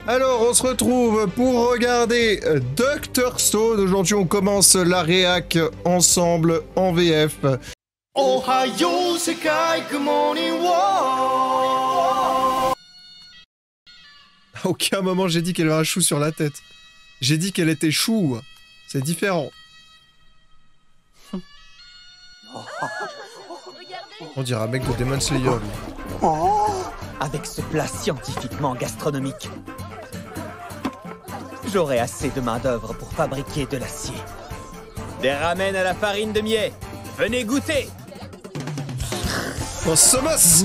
Alors, on se retrouve pour regarder Dr Stone. Aujourd'hui, on commence la réac ensemble en VF. Ohio Sekai Good Morning War. À aucun moment, j'ai dit qu'elle avait un chou sur la tête. J'ai dit qu'elle était chou. C'est différent. On dirait un mec de Demon Slayer, lui. Avec ce plat scientifiquement gastronomique, j'aurai assez de main-d'œuvre pour fabriquer de l'acier. Des ramen à la farine de millet. Venez goûter. En Somas.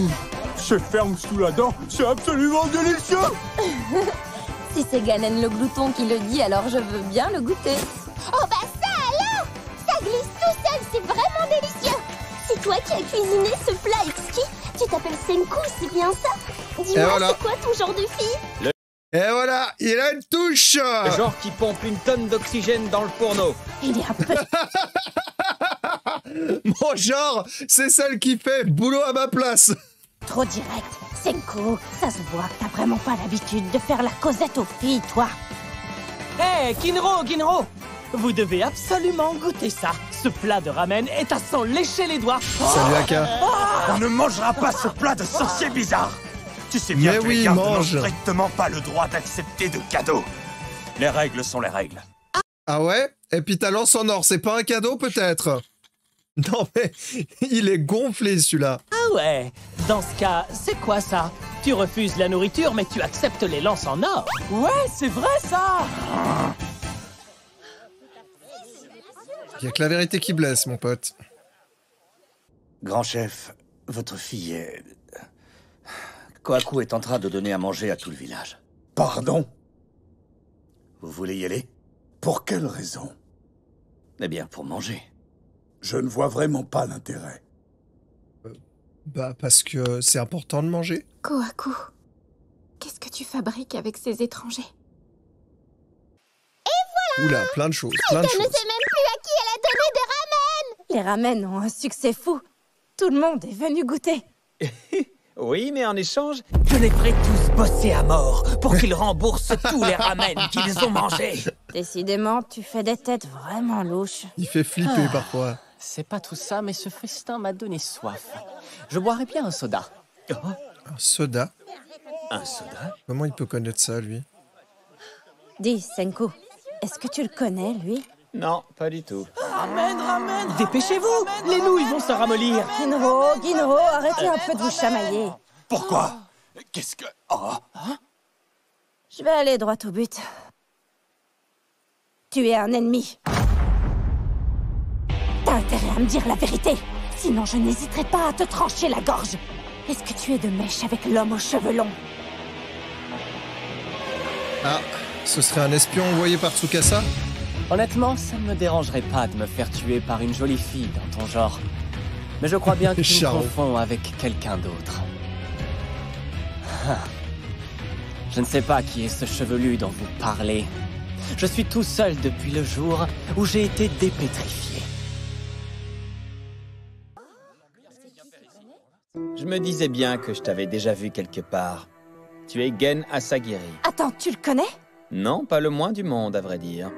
Se ferme sous la dent, c'est absolument délicieux. Si c'est Ganen le glouton qui le dit, alors je veux bien le goûter. Oh bah ça alors! Ça glisse tout seul, c'est vraiment délicieux! C'est toi qui as cuisiné ce plat exquis? Tu t'appelles Senku, c'est bien ça? Dis-moi, voilà. c'est quoi ton genre de fille? Et voilà, il a une touche. Le genre qui pompe une tonne d'oxygène dans le fourneau. Il est un peu... Mon genre, c'est celle qui fait boulot à ma place. trop direct. Senku, ça se voit que t'as vraiment pas l'habitude de faire la causette aux filles, toi. Hé, Kinro, vous devez absolument goûter ça. Ce plat de ramen est à s'en lécher les doigts. Salut Aka. On ne mangera pas ce plat de sorcier bizarre. Tu sais bien Mais que oui, les gardes n'ont mange. strictement pas le droit d'accepter de cadeaux. Les règles sont les règles. Ah ouais? Et puis ta lance en or, c'est pas un cadeau peut-être? Non mais, il est gonflé celui-là. Ah ouais, dans ce cas, c'est quoi ça? Tu refuses la nourriture, mais tu acceptes les lances en or. Ouais, c'est vrai ça. Il y a que la vérité qui blesse, mon pote. Grand chef, votre fille est... Kohaku est en train de donner à manger à tout le village. Pardon? Vous voulez y aller? Pour quelle raison? Eh bien, pour manger. Je ne vois vraiment pas l'intérêt. Bah parce que c'est important de manger. Kohaku, qu'est-ce que tu fabriques avec ces étrangers? Oula, plein de choses, plein de Je ne choses. sais même plus à qui elle a donné des ramen. Les ramen ont un succès fou. Tout le monde est venu goûter. Oui, mais en échange, je les ferai tous bosser à mort pour qu'ils remboursent tous les ramen qu'ils ont mangés. Décidément, tu fais des têtes vraiment louches. Il fait flipper parfois. C'est pas tout ça, mais ce festin m'a donné soif. Je boirais bien un soda. Un soda? Un soda? Comment il peut connaître ça, lui? Dis, Senku, est-ce que tu le connais, lui? Non, pas du tout. Ramen. Dépêchez-vous, les nouilles vont se ramollir. Ginro, arrêtez un peu de vous chamailler. Pourquoi? Qu'est-ce que... Oh. Je vais aller droit au but. Tu es un ennemi. T'as intérêt à me dire la vérité. Sinon, je n'hésiterai pas à te trancher la gorge. Est-ce que tu es de mèche avec l'homme aux cheveux longs? Ah, ce serait un espion envoyé par Tsukasa? Honnêtement, ça ne me dérangerait pas de me faire tuer par une jolie fille dans ton genre. Mais je crois bien que tu me Charo. confonds avec quelqu'un d'autre. Ah. Je ne sais pas qui est ce chevelu dont vous parlez. Je suis tout seul depuis le jour où j'ai été dépétrifié. Je me disais bien que je t'avais déjà vu quelque part. Tu es Gen Asagiri. Attends, tu le connais? Non, pas le moins du monde, à vrai dire.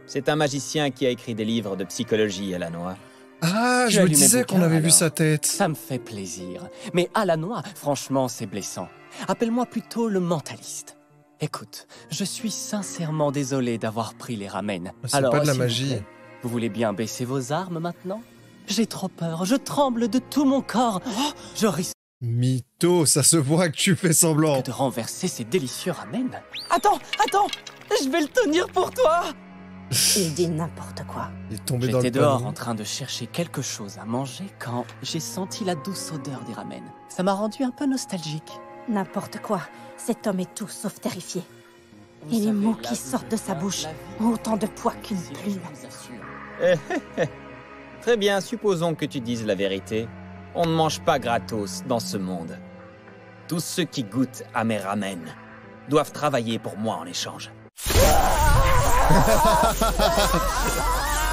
C'est un magicien qui a écrit des livres de psychologie à la noix. Ah, Tu je as me lu mes disais qu'on bouquins, avait vu alors. sa tête. Ça me fait plaisir. Mais à la noix, franchement, c'est blessant. Appelle-moi plutôt le mentaliste. Écoute, je suis sincèrement désolé d'avoir pris les ramen. C'est Alors, pas de la s'il vous magie. plaît, vous voulez bien baisser vos armes maintenant? J'ai trop peur, je tremble de tout mon corps. Je risque Mytho, ça se voit que tu fais semblant. de renverser ces délicieux ramen. Attends, je vais le tenir pour toi. Il dit n'importe quoi. Il est tombé dans le J'étais dehors panneau. en train de chercher quelque chose à manger quand j'ai senti la douce odeur des ramen. Ça m'a rendu un peu nostalgique. N'importe quoi. Cet homme est tout sauf terrifié. Et les mots qui sortent de sa bouche ont autant de poids qu'une plume. Très bien, supposons que tu dises la vérité. On ne mange pas gratos dans ce monde. Tous ceux qui goûtent à mes ramen doivent travailler pour moi en échange.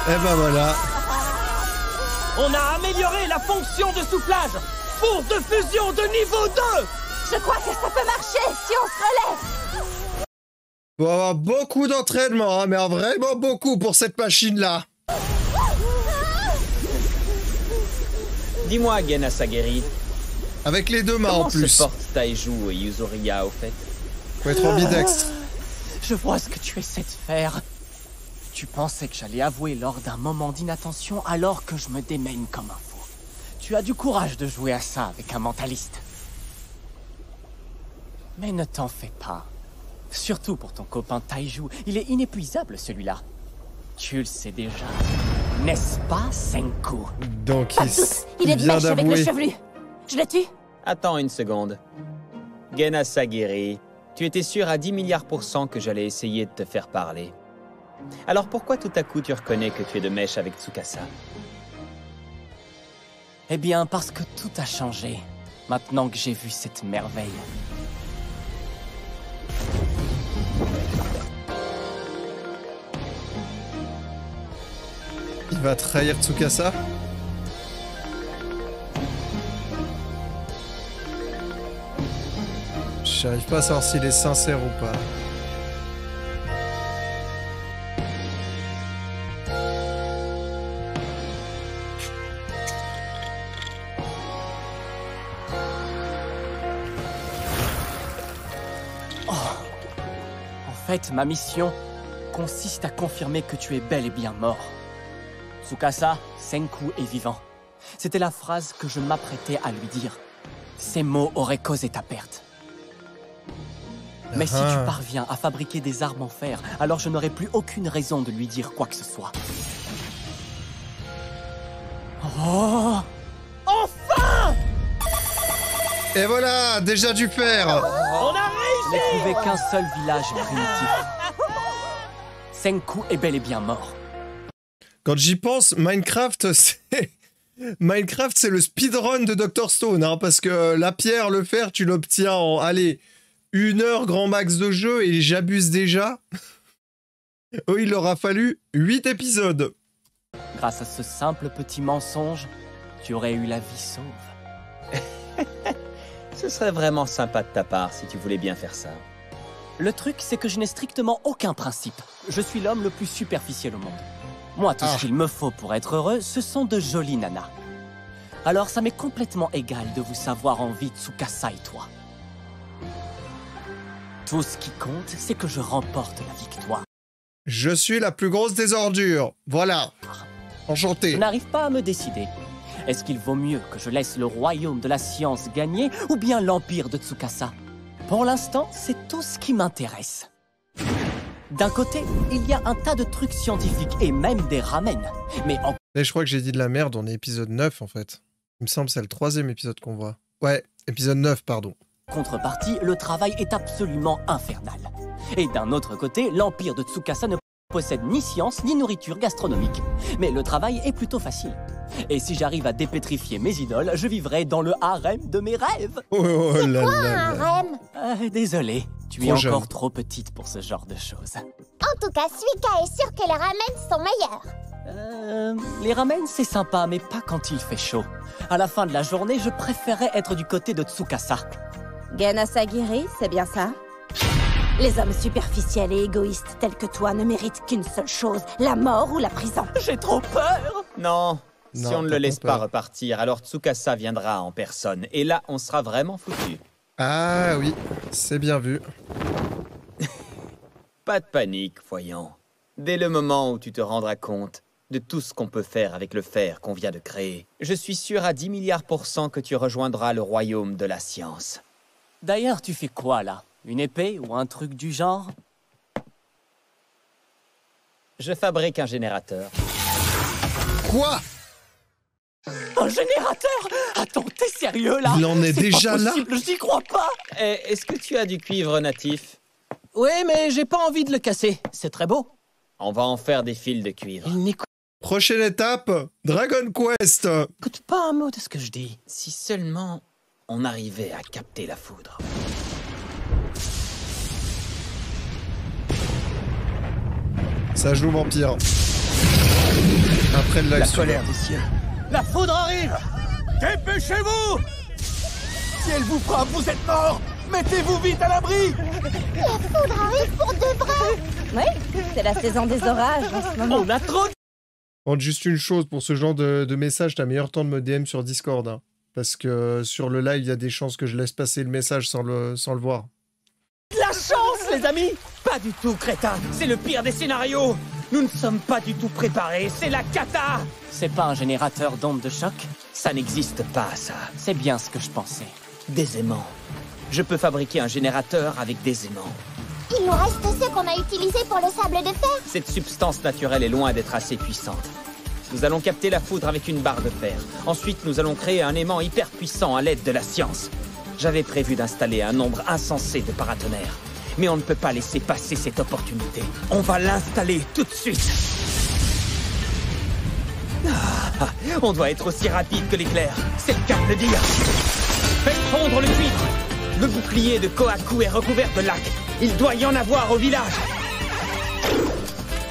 Eh ben voilà. On a amélioré la fonction de soufflage. Four de fusion de niveau 2. Je crois que ça peut marcher si on se relève. Faut avoir beaucoup d'entraînement, hein, mais vraiment beaucoup pour cette machine-là. Dis-moi, Gen Asagiri, Avec les deux mains en comment plus. se portent Taiju et Yuzuriya au fait? Faut être ambidextre. Je vois ce que tu essaies de faire. Tu pensais que j'allais avouer lors d'un moment d'inattention alors que je me démène comme un fou. Tu as du courage de jouer à ça avec un mentaliste. Mais ne t'en fais pas. Surtout pour ton copain Taiju, il est inépuisable celui-là. Tu le sais déjà. N'est-ce pas, Senku? Donc Pas de doute, il est de vient mèche avec le d'avouer. chevelu. Je le tue? Attends une seconde. Gen Asagiri, tu étais sûr à 10 milliards % que j'allais essayer de te faire parler. Alors pourquoi tout à coup tu reconnais que tu es de mèche avec Tsukasa? Eh bien, parce que tout a changé. Maintenant que j'ai vu cette merveille. Il va trahir Tsukasa. J'arrive pas à savoir s'il est sincère ou pas. En fait, ma mission consiste à confirmer que tu es bel et bien mort. Tsukasa, Senku est vivant. C'était la phrase que je m'apprêtais à lui dire. Ces mots auraient causé ta perte. Mais si tu parviens à fabriquer des armes en fer, alors je n'aurai plus aucune raison de lui dire quoi que ce soit. Oh! Enfin! Et voilà, déjà du fer. Je n'ai trouvé qu'un seul village primitif. Senku est bel et bien mort. Quand j'y pense, Minecraft, c'est le speedrun de Dr Stone, hein, parce que la pierre, le fer, tu l'obtiens en, allez, 1 heure grand max de jeu, et j'abuse déjà. Oh, il aura fallu 8 épisodes. Grâce à ce simple petit mensonge, tu aurais eu la vie sauve. Ce serait vraiment sympa de ta part si tu voulais bien faire ça. Le truc, c'est que je n'ai strictement aucun principe. Je suis l'homme le plus superficiel au monde. Moi, tout ce qu'il me faut pour être heureux, ce sont de jolies nanas. Alors ça m'est complètement égal de vous savoir en vie Tsukasa et toi. Tout ce qui compte, c'est que je remporte la victoire. Je suis la plus grosse des ordures. Voilà. Enchanté. Je n'arrive pas à me décider. Est-ce qu'il vaut mieux que je laisse le royaume de la science gagner ou bien l'empire de Tsukasa? Pour l'instant, c'est tout ce qui m'intéresse. D'un côté, il y a un tas de trucs scientifiques et même des ramen. Mais en Là, je crois que j'ai dit de la merde, on est épisode 9 en fait. Il me semble que c'est le 3e épisode qu'on voit. Ouais, épisode 9, pardon. contrepartie, le travail est absolument infernal. Et d'un autre côté, l'empire de Tsukasa ne possède ni science ni nourriture gastronomique. Mais le travail est plutôt facile. Et si j'arrive à dépétrifier mes idoles, je vivrai dans le harem de mes rêves. Oh là là Un là. harem. Désolé, tu es Trop jeune. encore trop petite pour ce genre de choses. En tout cas, Suika est sûr que les ramen sont meilleurs. Les ramen, c'est sympa, mais pas quand il fait chaud. À la fin de la journée, je préférais être du côté de Tsukasa. Gen Asagiri, c'est bien ça? Les hommes superficiels et égoïstes tels que toi ne méritent qu'une seule chose, la mort ou la prison. J'ai trop peur. Non, si Non, on ne t'as le laisse pas pas peur. repartir, alors Tsukasa viendra en personne. Et là, on sera vraiment foutu. Ah oui, c'est bien vu. Pas de panique, voyons. Dès le moment où tu te rendras compte de tout ce qu'on peut faire avec le fer qu'on vient de créer, je suis sûr à 10 milliards % que tu rejoindras le royaume de la science. D'ailleurs, tu fais quoi, là? Une épée ou un truc du genre? Je fabrique un générateur. Quoi? Un générateur? Attends, t'es sérieux, là? Il en est C'est déjà pas là? possible, j'y crois pas. Est-ce que tu as du cuivre natif? Oui, mais j'ai pas envie de le casser. C'est très beau. On va en faire des fils de cuivre. Il n'écoute Prochaine étape, Dragon Quest. pas un mot de ce que je dis. Si seulement on arrivait à capter la foudre. Ça joue vampire. Après le live La sur- colère des cieux. La foudre arrive! Dépêchez-vous! Si elle vous frappe, vous êtes mort. Mettez-vous vite à l'abri! La foudre arrive pour de vrai! Oui, c'est la saison des orages en ce moment. On a trop de... Contre juste une chose, pour ce genre de message, t'as meilleur temps de me DM sur Discord. Hein. Parce que sur le live, il y a des chances que je laisse passer le message sans le voir. la chance, les amis! Pas du tout, crétin. C'est le pire des scénarios. Nous ne sommes pas du tout préparés. C'est la cata! C'est pas un générateur d'ondes de choc? Ça n'existe pas, ça. C'est bien ce que je pensais. Des aimants. Je peux fabriquer un générateur avec des aimants. Il nous reste ceux qu'on a utilisés pour le sable de fer. Cette substance naturelle est loin d'être assez puissante. Nous allons capter la foudre avec une barre de fer. Ensuite, nous allons créer un aimant hyper puissant à l'aide de la science. J'avais prévu d'installer un nombre insensé de paratonnerres. Mais on ne peut pas laisser passer cette opportunité. On va l'installer tout de suite. Ah, on doit être aussi rapide que l'éclair. C'est le cas de le dire. Faites fondre le cuivre. Le bouclier de Kohaku est recouvert de lac. Il doit y en avoir au village.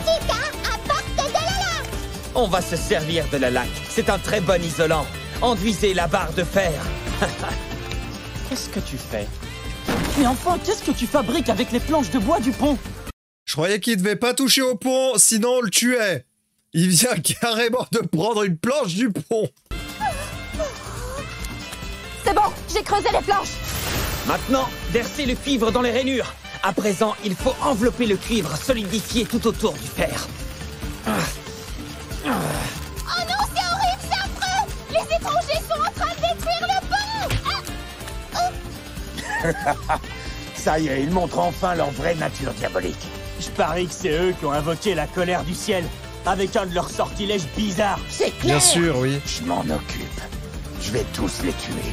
Tika, apporte de la laque. On va se servir de la laque. C'est un très bon isolant. Enduisez la barre de fer. Qu'est-ce que tu fais? Mais enfin, qu'est-ce que tu fabriques avec les planches de bois du pont? Je croyais qu'il devait pas toucher au pont, sinon on le tuait. Il vient carrément de prendre une planche du pont. C'est bon, j'ai creusé les planches. Maintenant, versez le cuivre dans les rainures. À présent, il faut envelopper le cuivre solidifié tout autour du fer. Oh non, c'est horrible, c'est affreux. Les étrangers sont en train de détruire le pont. Ça y est, ils montrent enfin leur vraie nature diabolique. Je parie que c'est eux qui ont invoqué la colère du ciel avec un de leurs sortilèges bizarres. C'est clair. Bien sûr, oui. Je m'en occupe. Je vais tous les tuer.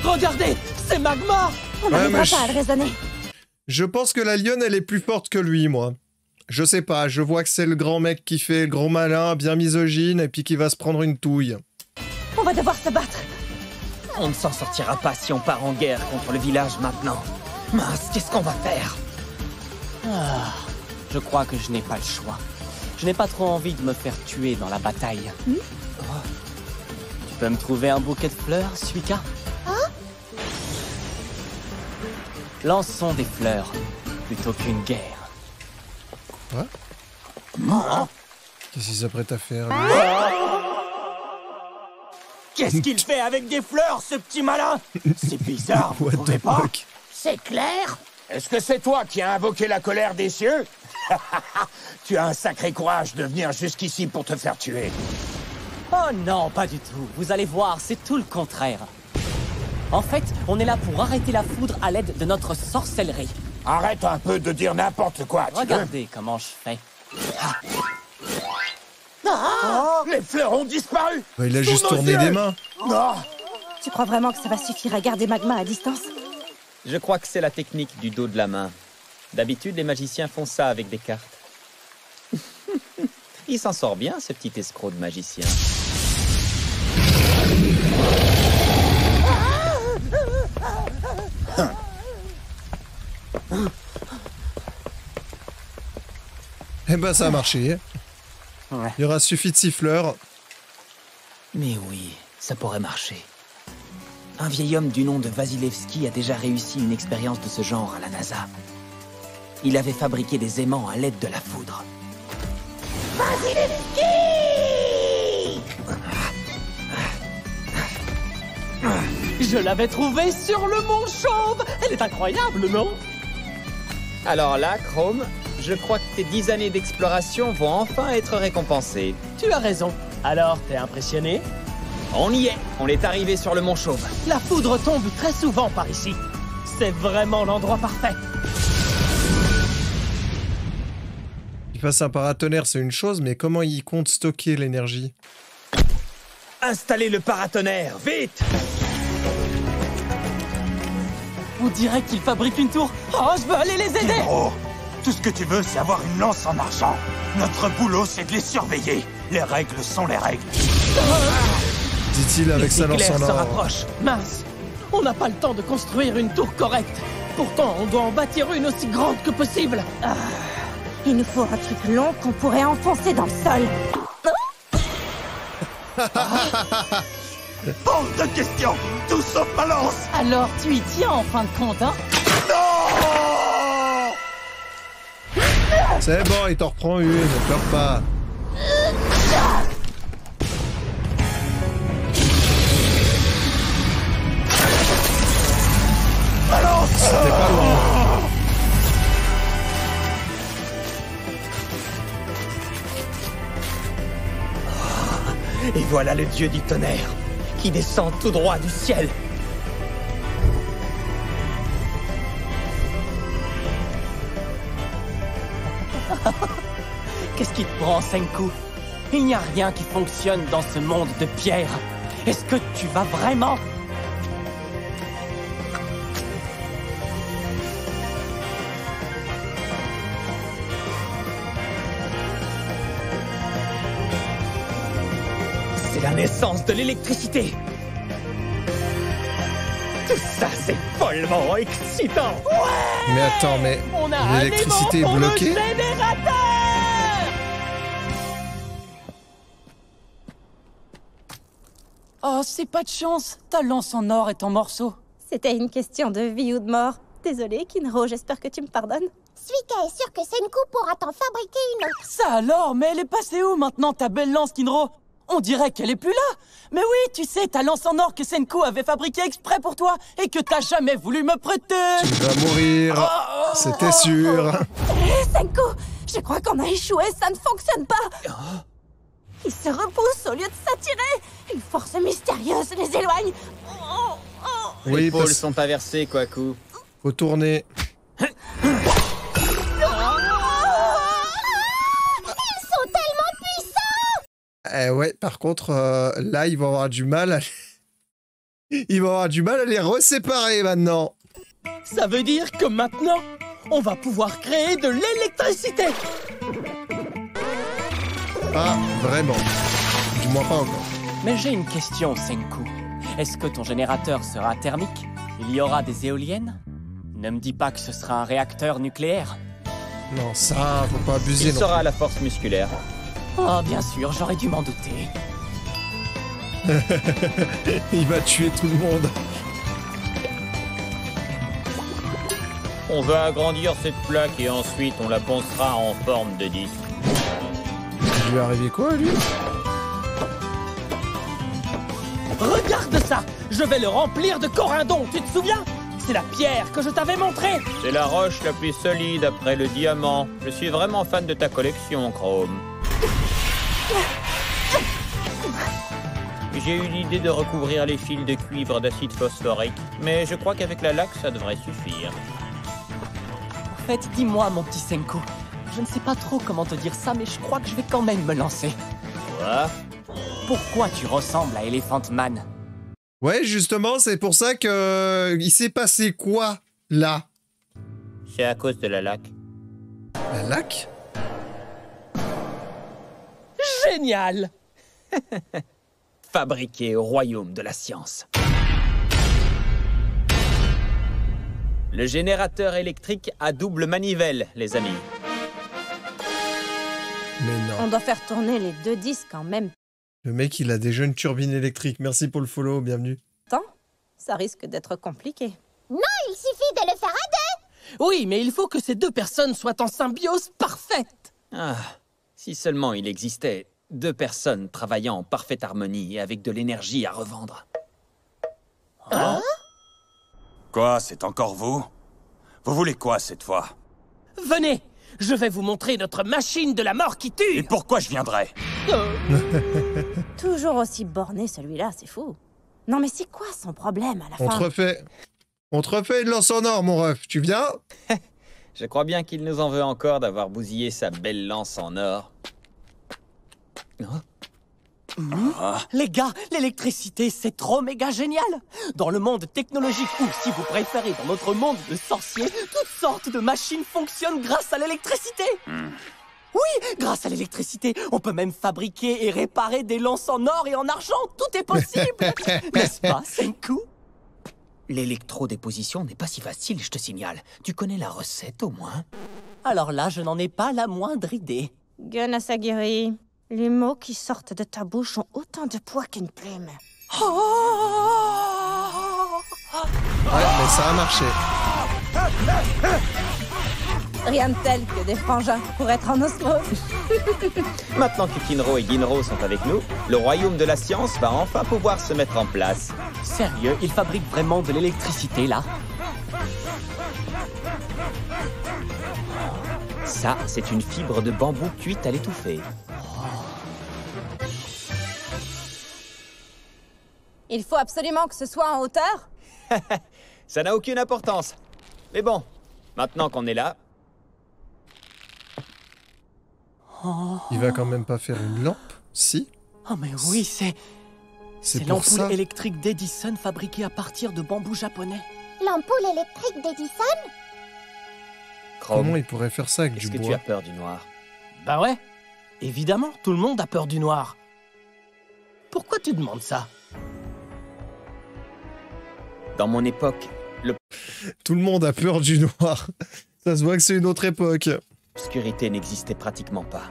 Regardez, c'est Magma! On Ouais, n'arrivera mais pas à le raisonner. Je pense que la lionne, elle est plus forte que lui, moi. Je sais pas, je vois que c'est le grand mec qui fait le gros malin, bien misogyne, et puis qui va se prendre une touille. On va devoir se battre. On ne s'en sortira pas si on part en guerre contre le village maintenant. Mince, qu'est-ce qu'on va faire? Je crois que je n'ai pas le choix. Je n'ai pas trop envie de me faire tuer dans la bataille. Tu peux me trouver un bouquet de fleurs, Suika? Lançons des fleurs, plutôt qu'une guerre. Quoi? Qu'est-ce qu'il s'apprête à faire, lui? Qu'est-ce qu'il fait avec des fleurs, ce petit malin? C'est bizarre, vous What trouvez the pas? fuck? C'est clair. Est-ce que c'est toi qui as invoqué la colère des cieux? Tu as un sacré courage de venir jusqu'ici pour te faire tuer. Oh non, pas du tout. Vous allez voir, c'est tout le contraire. En fait, on est là pour arrêter la foudre à l'aide de notre sorcellerie. Arrête un peu de dire n'importe quoi, tu veux? Regardez comment je fais. Les fleurs ont disparu. Bah, il a Sous juste nos tourné yeux. des mains. Non. Tu crois vraiment que ça va suffire à garder Magma à distance? Je crois que c'est la technique du dos de la main. D'habitude, les magiciens font ça avec des cartes. Il s'en sort bien, ce petit escroc de magicien. Eh ben, ça a marché. Ouais. Il y aura suffi de siffleurs. Mais oui, ça pourrait marcher. Un vieil homme du nom de Vasilevski a déjà réussi une expérience de ce genre à la NASA. Il avait fabriqué des aimants à l'aide de la foudre. Je l'avais trouvée sur le mont Chauve. Elle est incroyable, non? Alors là, Chrome, je crois que tes 10 années d'exploration vont enfin être récompensées. Tu as raison. Alors, t'es impressionné? On y est, on est arrivé sur le mont Chauve. La foudre tombe très souvent par ici. C'est vraiment l'endroit parfait. Qu'il fasse un paratonnerre, c'est une chose, mais comment il compte stocker l'énergie? Installez le paratonnerre, vite! On dirait qu'ils fabriquent une tour. Oh, je veux aller les aider! Oh, tout ce que tu veux, c'est avoir une lance en argent. Notre boulot, c'est de les surveiller. Les règles sont les règles. Dit-il avec sa lance L'éclair en se or. rapproche. Mince, on n'a pas le temps de construire une tour correcte. Pourtant, on doit en bâtir une aussi grande que possible. Il nous faut un truc long qu'on pourrait enfoncer dans le sol. Hors de question. Tout sauf ma lance. Alors tu y tiens en fin de compte, hein? Non. C'est bon, il t'en reprend une, ne pleure pas. C'était pas loin. Et voilà le dieu du tonnerre, qui descend tout droit du ciel. Qu'est-ce qui te prend, Senku? Il n'y a rien qui fonctionne dans ce monde de pierre. Est-ce que tu vas vraiment? C'est la naissance de l'électricité. Tout ça, c'est follement excitant. Mais attends, mais On a un l'électricité aimant est pour le bloquée? générateur! Oh, c'est pas de chance. Ta lance en or est en morceaux. C'était une question de vie ou de mort. Désolée, Kinro, j'espère que tu me pardonnes. Suika est sûr que Senku pourra t'en fabriquer une autre. Ça alors, mais elle est passée où maintenant, ta belle lance, Kinro? On dirait qu'elle est plus là. Mais oui, tu sais, ta lance en or que Senku avait fabriquée exprès pour toi et que t'as jamais voulu me prêter. Tu vas mourir. C'était sûr. Hé, Senku, je crois qu'on a échoué, ça ne fonctionne pas. Ils se repoussent au lieu de s'attirer. Une force mystérieuse les éloigne. Oh, oh. Oui, Les pôles parce... sont inversés, Kwaku. faut tourner. Ils sont tellement puissants. Ouais, par contre, là, ils vont avoir du mal à... ils vont avoir du mal à les reséparer maintenant. Ça veut dire que maintenant, on va pouvoir créer de l'électricité. Ah, vraiment. Du moins pas encore. Mais j'ai une question, Senku. Est-ce que ton générateur sera thermique? Il y aura des éoliennes? Ne me dis pas que ce sera un réacteur nucléaire. Non, ça, faut pas abuser. Il non. sera à la force musculaire. Oh, bien sûr, j'aurais dû m'en douter. Il va tuer tout le monde. On va agrandir cette plaque et ensuite on la poncera en forme de disque. Il lui est arrivé quoi, lui? Regarde ça! Je vais le remplir de corindon, tu te souviens? C'est la pierre que je t'avais montrée! C'est la roche la plus solide après le diamant. Je suis vraiment fan de ta collection, Chrome. J'ai eu l'idée de recouvrir les fils de cuivre d'acide phosphorique, mais je crois qu'avec la laque, ça devrait suffire. En fait, dis-moi, mon petit Senku. Je ne sais pas trop comment te dire ça, mais je crois que je vais quand même me lancer. Quoi? Pourquoi tu ressembles à Elephant Man? Ouais, justement, c'est pour ça que... il s'est passé quoi, là? C'est à cause de la laque. La laque? Génial! Fabriqué au royaume de la science. Le générateur électrique à double manivelle, les amis. Mais non. On doit faire tourner les deux disques en même Le mec, il a déjà une turbine électrique. Merci pour le follow, bienvenue. temps. Ça risque d'être compliqué. Non, il suffit de le faire à deux. Oui, mais il faut que ces deux personnes soient en symbiose parfaite. Ah, si seulement il existait deux personnes travaillant en parfaite harmonie et avec de l'énergie à revendre. Hein? Quoi, c'est encore vous? Vous voulez quoi cette fois? Venez, je vais vous montrer notre machine de la mort qui Et tue. pourquoi je viendrais? Toujours aussi borné celui-là, c'est fou. Non mais c'est quoi son problème à la On fin? te refait une lance en or, mon ref. Tu viens? Je crois bien qu'il nous en veut encore d'avoir bousillé sa belle lance en or. Les gars, l'électricité, c'est trop méga génial. Dans le monde technologique ou, si vous préférez, dans notre monde de sorciers, toutes sortes de machines fonctionnent grâce à l'électricité. Oui, grâce à l'électricité, on peut même fabriquer et réparer des lances en or et en argent. Tout est possible. N'est-ce pas, Senku? L'électrodéposition n'est pas si facile, je te signale. Tu connais la recette au moins? Alors là, je n'en ai pas la moindre idée. Gun Asagiri. Les mots qui sortent de ta bouche ont autant de poids qu'une plume. Ouais, mais ça a marché. Rien de tel que des frangins pour être en osmose. Maintenant que Kinro et Ginro sont avec nous, le royaume de la science va enfin pouvoir se mettre en place. Sérieux, ils fabriquent vraiment de l'électricité, là? Ça, c'est une fibre de bambou cuite à l'étouffer. Il faut absolument que ce soit en hauteur. Ça n'a aucune importance. Mais bon, maintenant qu'on est là... Il va quand même pas faire une lampe? Si. Oh mais oui, c'est pour l'ampoule ça. électrique d'Edison fabriquée à partir de bambou japonais. L'ampoule électrique d'Edison? Chrome, Comment il pourrait faire ça avec est-ce du que tu bois? as peur du noir? Bah ouais. Évidemment, tout le monde a peur du noir. Pourquoi tu demandes ça? Dans mon époque, Tout le monde a peur du noir. Ça se voit que c'est une autre époque. l'obscurité n'existait pratiquement pas.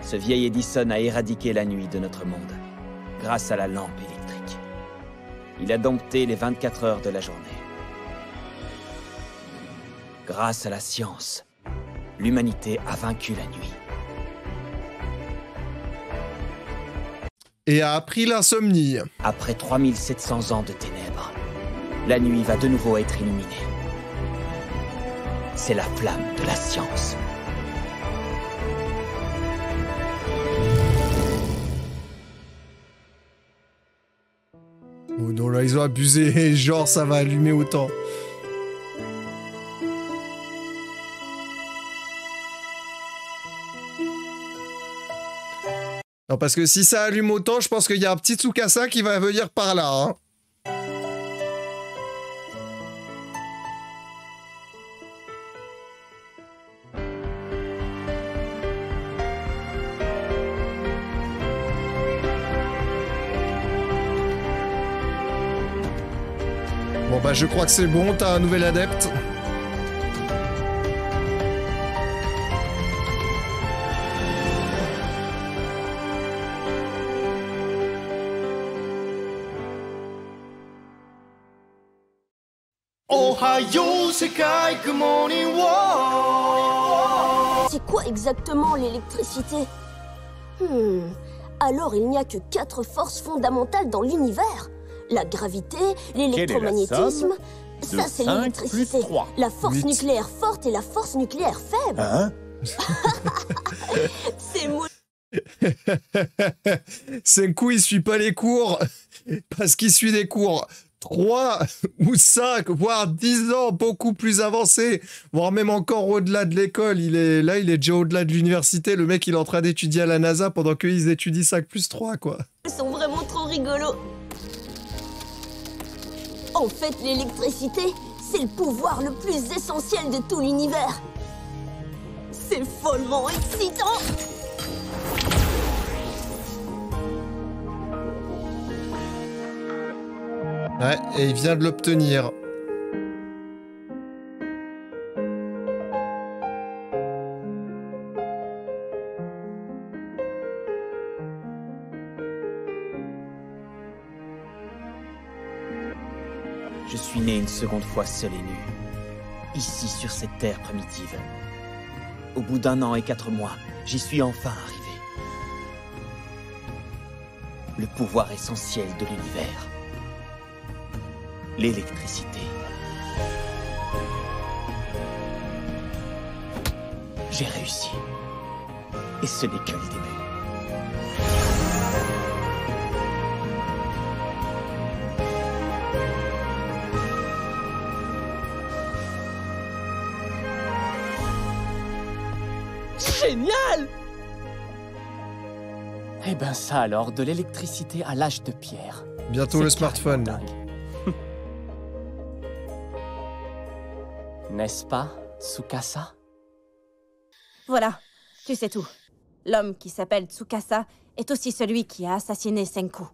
Ce vieil Edison a éradiqué la nuit de notre monde, grâce à la lampe électrique. Il a dompté les 24 heures de la journée. Grâce à la science, l'humanité a vaincu la nuit. Et a appris l'insomnie. Après 3700 ans de ténèbres, la nuit va de nouveau être illuminée. C'est la flamme de la science. Oh non, là, ils ont abusé. Genre, ça va allumer autant. Non, parce que si ça allume autant, je pense qu'il y a un petit Tsukasa qui va venir par là, hein. Bon bah je crois que c'est bon, t'as un nouvel adepte. C'est quoi exactement l'électricité? Alors il n'y a que 4 forces fondamentales dans l'univers. La gravité, l'électromagnétisme... Ça, c'est l'électricité. La force 8. nucléaire forte et la force nucléaire faible. Hein? C'est moi. Senku, il suit pas les cours parce qu'il suit des cours 3 ou 5, voire 10 ans, beaucoup plus avancés, voire même encore au-delà de l'école. Il est déjà au-delà de l'université. Le mec, il est en train d'étudier à la NASA pendant qu'ils étudient 5+3, quoi. Ils sont vraiment trop rigolos. En fait, l'électricité, c'est le pouvoir le plus essentiel de tout l'univers. C'est follement excitant. Ouais, et il vient de l'obtenir. Je suis né une seconde fois seul et nu, ici sur cette terre primitive. Au bout d'1 an et 4 mois, j'y suis enfin arrivé. Le pouvoir essentiel de l'univers. L'électricité. J'ai réussi. Et ce n'est que le début. Génial! Eh ben ça alors, de l'électricité à l'âge de pierre. Bientôt C'est le smartphone. carrément dingue. N'est-ce pas, Tsukasa? Voilà, tu sais tout. L'homme qui s'appelle Tsukasa est aussi celui qui a assassiné Senku.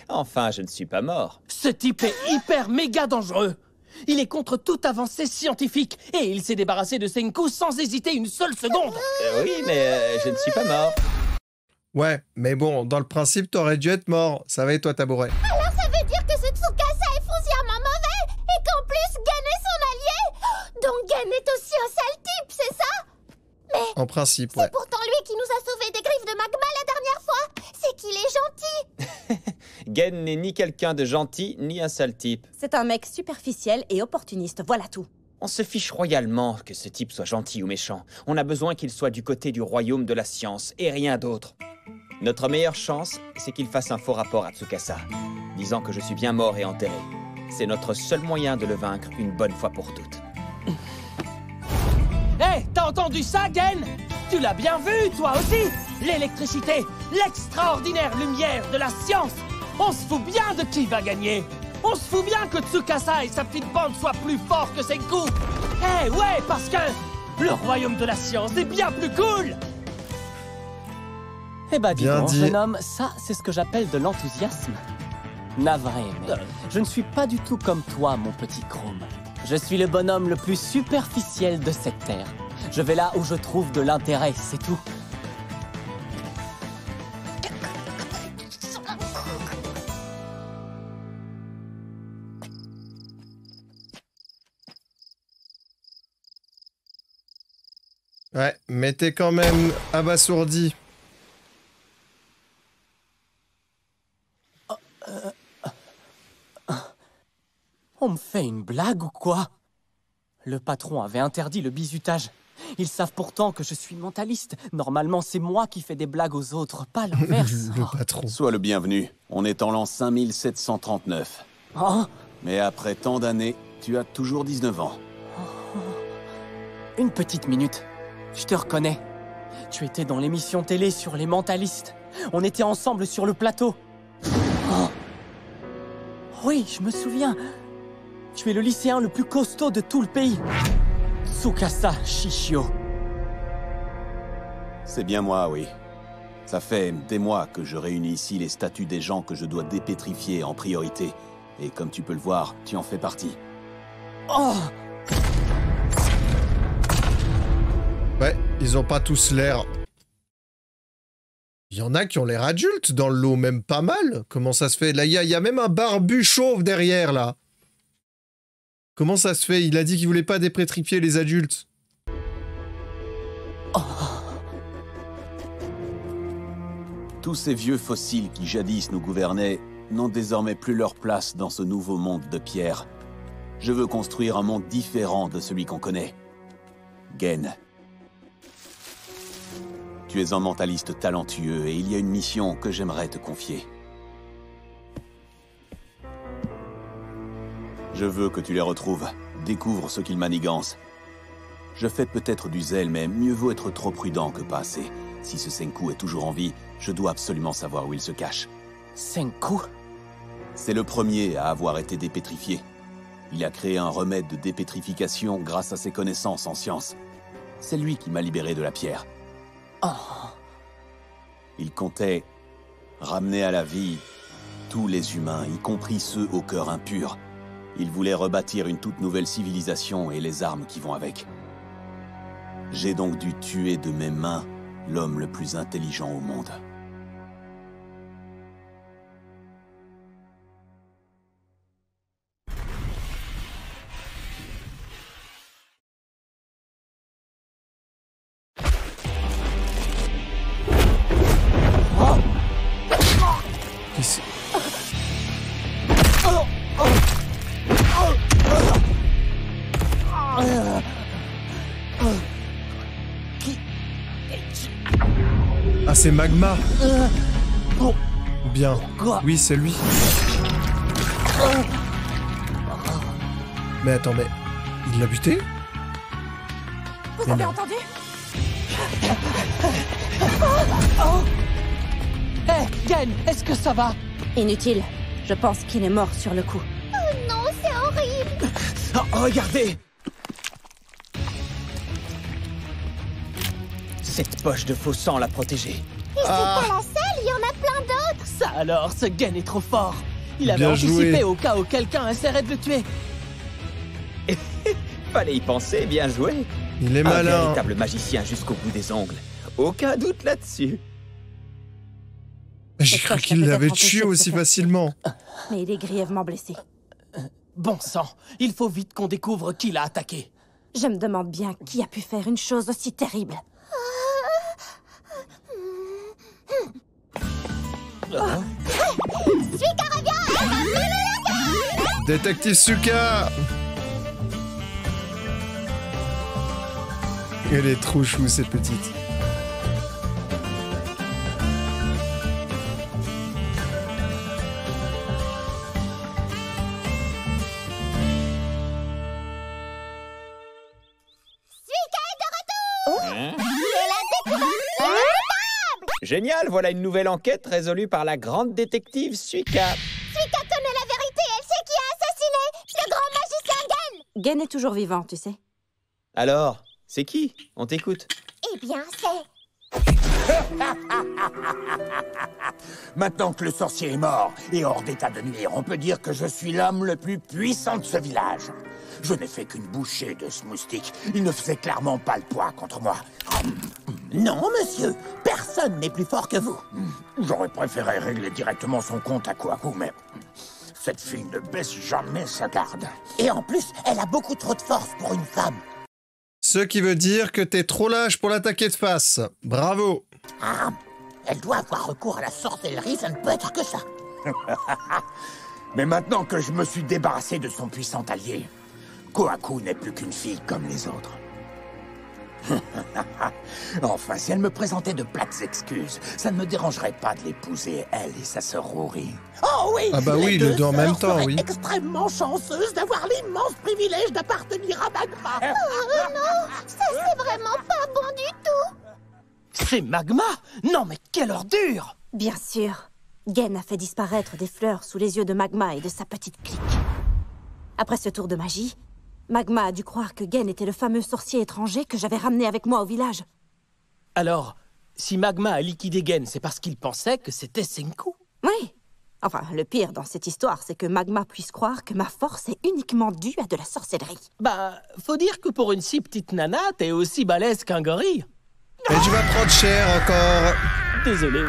Enfin, je ne suis pas mort. Ce type est hyper méga dangereux. Il est contre toute avancée scientifique et il s'est débarrassé de Senku sans hésiter une seule seconde. Oui, mais je ne suis pas mort. Ouais, mais bon, dans le principe, t'aurais dû être mort. Ça va et toi, Tabouret? Alors ça veut dire que ce Tsukasa est foncièrement mauvais et qu'en plus Gen est son allié. Donc Gen est aussi un sale type, c'est ça? Mais En principe, ouais. c'est pourtant lui qui nous a sauvés des griffes de magma la dernière fois. C'est qu'il est gentil. Gen n'est ni quelqu'un de gentil, ni un sale type. C'est un mec superficiel et opportuniste, voilà tout. On se fiche royalement que ce type soit gentil ou méchant. On a besoin qu'il soit du côté du royaume de la science, et rien d'autre. Notre meilleure chance, c'est qu'il fasse un faux rapport à Tsukasa, disant que je suis bien mort et enterré. C'est notre seul moyen de le vaincre une bonne fois pour toutes. Hé, t'as entendu ça, Gen? Tu l'as bien vu, toi aussi? L'électricité, l'extraordinaire lumière de la science. On se fout bien de qui va gagner. On se fout bien que Tsukasa et sa petite bande soient plus forts que Senku. Eh ouais, parce que le royaume de la science est bien plus cool. Eh bah dis Bien donc, dit. jeune homme, ça, c'est ce que j'appelle de l'enthousiasme. Navré, mais je ne suis pas du tout comme toi, mon petit Chrome. Je suis le bonhomme le plus superficiel de cette terre. Je vais là où je trouve de l'intérêt, c'est tout. Ouais, mais t'es quand même abasourdi. On me fait une blague ou quoi? Le patron avait interdit le bizutage. Ils savent pourtant que je suis mentaliste. Normalement, c'est moi qui fais des blagues aux autres, pas l'inverse. Le patron. Sois le bienvenu. On est en l'an 5739. Oh, Mais après tant d'années, tu as toujours 19 ans. une petite minute. Je te reconnais. Tu étais dans l'émission télé sur les mentalistes. On était ensemble sur le plateau. Oh. Oui, je me souviens. Tu es le lycéen le plus costaud de tout le pays. Tsukasa Shishio. C'est bien moi, oui. Ça fait des mois que je réunis ici les statuts des gens que je dois dépétrifier en priorité. Et comme tu peux le voir, tu en fais partie. Oh! Ouais, ils ont pas tous l'air... Il y en a qui ont l'air adultes dans le lot, même pas mal. Comment ça se fait? Là, il y a même un barbu chauve derrière, là. Comment ça se fait? Il a dit qu'il voulait pas dépétrifier les adultes. Oh. Tous ces vieux fossiles qui jadis nous gouvernaient n'ont désormais plus leur place dans ce nouveau monde de pierre. Je veux construire un monde différent de celui qu'on connaît. Gen. Tu es un mentaliste talentueux et il y a une mission que j'aimerais te confier. Je veux que tu les retrouves. Découvre ce qu'ils manigancent. Je fais peut-être du zèle, mais mieux vaut être trop prudent que pas assez. Si ce Senku est toujours en vie, je dois absolument savoir où il se cache. Senku? C'est le premier à avoir été dépétrifié. Il a créé un remède de dépétrification grâce à ses connaissances en sciences. C'est lui qui m'a libéré de la pierre. Oh. Il comptait ramener à la vie tous les humains, y compris ceux au cœur impur. Il voulait rebâtir une toute nouvelle civilisation et les armes qui vont avec. J'ai donc dû tuer de mes mains l'homme le plus intelligent au monde. Ah, c'est Magma. Ou bien... Oui, c'est lui. Mais attends, mais... Il l'a buté? Vous avez entendu? Hé, Gen, est-ce que ça va? Inutile. Je pense qu'il est mort sur le coup. Oh non, c'est horrible. Oh, regardez! Cette poche de faux sang l'a protégé. Et c'est pas la seule, il y en a plein d'autres. Ça alors, ce Gen est trop fort. Il avait Bien anticipé joué. au cas où quelqu'un essaierait de le tuer. Fallait y penser, bien joué. Il est Un malin. véritable magicien jusqu'au bout des ongles. Aucun doute là-dessus. J'ai Et cru toi, qu'il ça peut l'avait être empêché tué de aussi se faire facilement. Mais il est grièvement blessé. Bon sang, il faut vite qu'on découvre qui l'a attaqué. Je me demande bien qui a pu faire une chose aussi terrible. Suika revient. Détective Suka. Elle est trop chou, cette petite. Génial, voilà une nouvelle enquête résolue par la grande détective Suika. Suika connaît la vérité, elle sait qui a assassiné le grand magicien Gen. Gen est toujours vivant, tu sais. Alors, c'est qui? On t'écoute. Eh bien, c'est... Maintenant que le sorcier est mort et hors d'état de nuire, on peut dire que je suis l'homme le plus puissant de ce village. Je n'ai fait qu'une bouchée de ce moustique. Il ne faisait clairement pas le poids contre moi. Non, monsieur. Personne n'est plus fort que vous. J'aurais préféré régler directement son compte à Kohaku, mais... cette fille ne baisse jamais sa garde. Et en plus, elle a beaucoup trop de force pour une femme. Ce qui veut dire que t'es trop lâche pour l'attaquer de face. Bravo. Ah, elle doit avoir recours à la sorcellerie, ça ne peut être que ça. Mais maintenant que je me suis débarrassé de son puissant allié, Kohaku n'est plus qu'une fille comme les autres. Enfin, si elle me présentait de plates excuses, ça ne me dérangerait pas de l'épouser, elle et sa sœur Rory. Oh oui. Ah bah oui, les deux en même temps, seraient oui. extrêmement chanceuses d'avoir l'immense privilège d'appartenir à Magma. Oh non, ça c'est vraiment pas bon du tout. C'est Magma? Non mais quelle ordure! Bien sûr. Gen a fait disparaître des fleurs sous les yeux de Magma et de sa petite clique. Après ce tour de magie, Magma a dû croire que Gen était le fameux sorcier étranger que j'avais ramené avec moi au village. Alors, si Magma a liquidé Gen, c'est parce qu'il pensait que c'était Senku? Oui. Enfin, le pire dans cette histoire, c'est que Magma puisse croire que ma force est uniquement due à de la sorcellerie. Bah, faut dire que pour une si petite nana, t'es aussi balèze qu'un gorille. Et tu vas prendre cher encore. Désolé.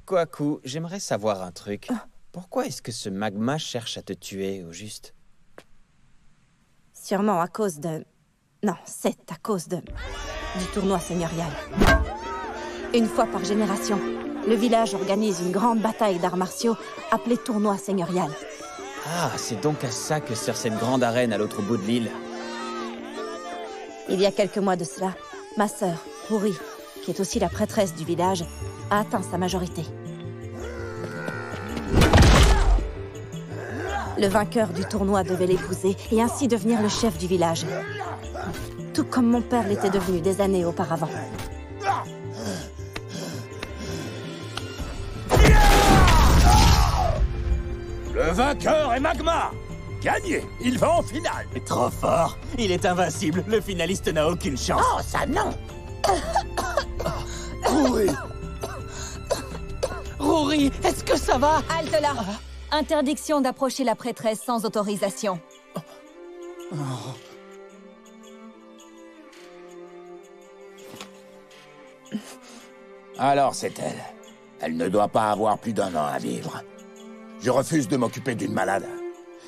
Kohaku, j'aimerais savoir un truc. Pourquoi est-ce que ce Magma cherche à te tuer, au juste? Sûrement à cause de... Non, c'est à cause du tournoi seigneurial. Une fois par génération, le village organise une grande bataille d'arts martiaux appelée tournoi seigneurial. Ah, c'est donc à ça que sert cette grande arène à l'autre bout de l'île. Il y a quelques mois de cela, ma sœur, Rory, qui est aussi la prêtresse du village, a atteint sa majorité. Le vainqueur du tournoi devait l'épouser et ainsi devenir le chef du village. Tout comme mon père l'était devenu des années auparavant. Le vainqueur est Magma. Gagné. Il va en finale. Trop fort. Il est invincible. Le finaliste n'a aucune chance. Oh, ça non. Rory! Rory, est-ce que ça va? Halte là. Interdiction d'approcher la prêtresse sans autorisation. Alors c'est elle. Elle ne doit pas avoir plus d'1 an à vivre. Je refuse de m'occuper d'une malade.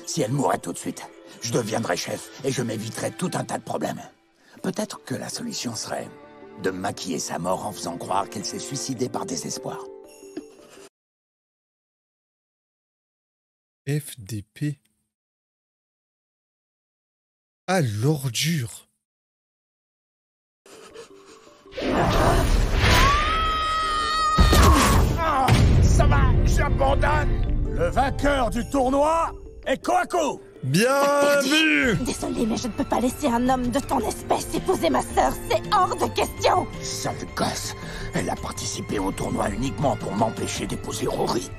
Si elle mourait tout de suite, je deviendrais chef et je m'éviterais tout un tas de problèmes. Peut-être que la solution serait de maquiller sa mort en faisant croire qu'elle s'est suicidée par désespoir. FDP. Ah, l'ordure. Ça va, j'abandonne. Le vainqueur du tournoi est Kohaku. Bien vu. Désolée, mais je ne peux pas laisser un homme de ton espèce épouser ma sœur. C'est hors de question. Sale gosse. Elle a participé au tournoi uniquement pour m'empêcher d'épouser Rory.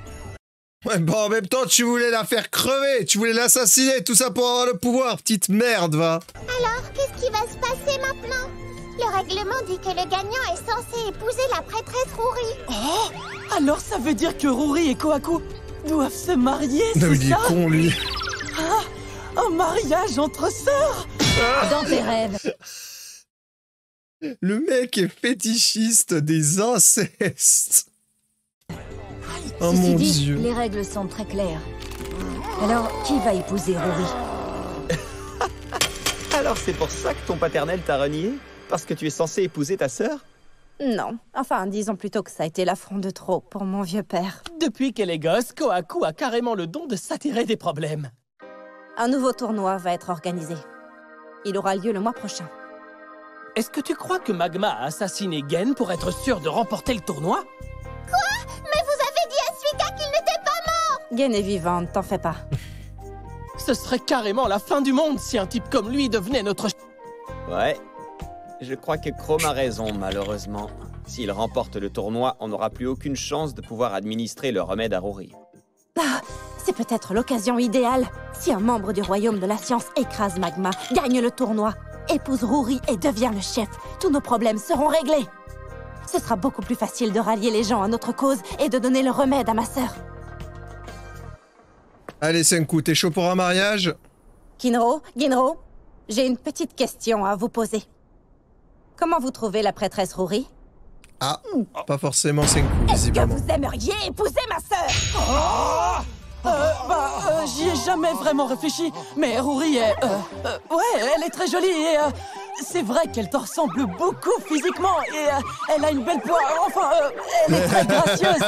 Ouais, bon, en même temps, tu voulais la faire crever. Tu voulais l'assassiner. Tout ça pour avoir le pouvoir. Petite merde, va. Alors, qu'est-ce qui va se passer maintenant? Le règlement dit que le gagnant est censé épouser la prêtresse Rory. Oh! Alors ça veut dire que Rory et Kohaku doivent se marier, Non, c'est il est ça? con, lui. Ah! Un mariage entre sœurs? Dans tes rêves. Le mec est fétichiste des incestes. Oh Ceci mon dit, Dieu. les règles sont très claires. Alors, qui va épouser Rory? Alors c'est pour ça que ton paternel t'a renié? Parce que tu es censé épouser ta sœur? Non. Enfin, disons plutôt que ça a été l'affront de trop pour mon vieux père. Depuis qu'elle est gosse, Kohaku a carrément le don de s'attirer des problèmes. Un nouveau tournoi va être organisé. Il aura lieu le mois prochain. Est-ce que tu crois que Magma a assassiné Gen pour être sûr de remporter le tournoi? Quoi? Mais vous avez dit à Suika qu'il n'était pas mort! Gen est vivante, t'en fais pas. Ce serait carrément la fin du monde si un type comme lui devenait notre... Ouais. Je crois que Chrome a raison, malheureusement. S'il remporte le tournoi, on n'aura plus aucune chance de pouvoir administrer le remède à Rory. Ah, c'est peut-être l'occasion idéale. Si un membre du royaume de la science écrase Magma, gagne le tournoi, épouse Rory et devient le chef, tous nos problèmes seront réglés. Ce sera beaucoup plus facile de rallier les gens à notre cause et de donner le remède à ma sœur. Allez, Senku, t'es chaud pour un mariage? Ginro, j'ai une petite question à vous poser. Comment vous trouvez la prêtresse Rory? Ah, pas forcément Senku, Est-ce que visiblement. vous aimeriez épouser ma sœur? J'y ai jamais vraiment réfléchi, mais Rory est... ouais, elle est très jolie et... c'est vrai qu'elle te ressemble beaucoup physiquement et elle a une belle poire, enfin, elle est très gracieuse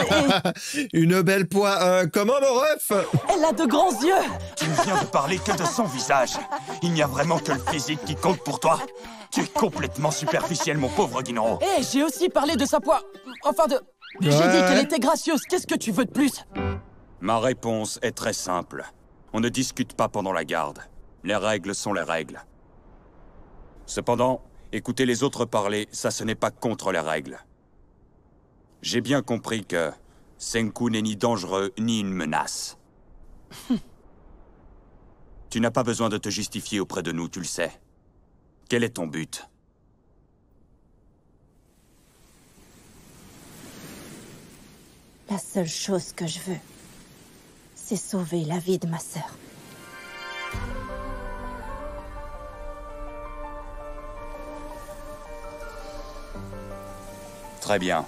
et... Une belle poire, comment mon ref? Elle a de grands yeux. Tu ne viens de parler que de son visage. Il n'y a vraiment que le physique qui compte pour toi. Tu es complètement superficiel, mon pauvre Ginro. Et j'ai aussi parlé de sa poire, enfin de... J'ai dit qu'elle était gracieuse, qu'est-ce que tu veux de plus? Ma réponse est très simple. On ne discute pas pendant la garde. Les règles sont les règles. Cependant, écouter les autres parler, ça ce n'est pas contre les règles. J'ai bien compris que Senku n'est ni dangereux ni une menace. Tu n'as pas besoin de te justifier auprès de nous, tu le sais. Quel est ton but? La seule chose que je veux, c'est sauver la vie de ma sœur. Très bien.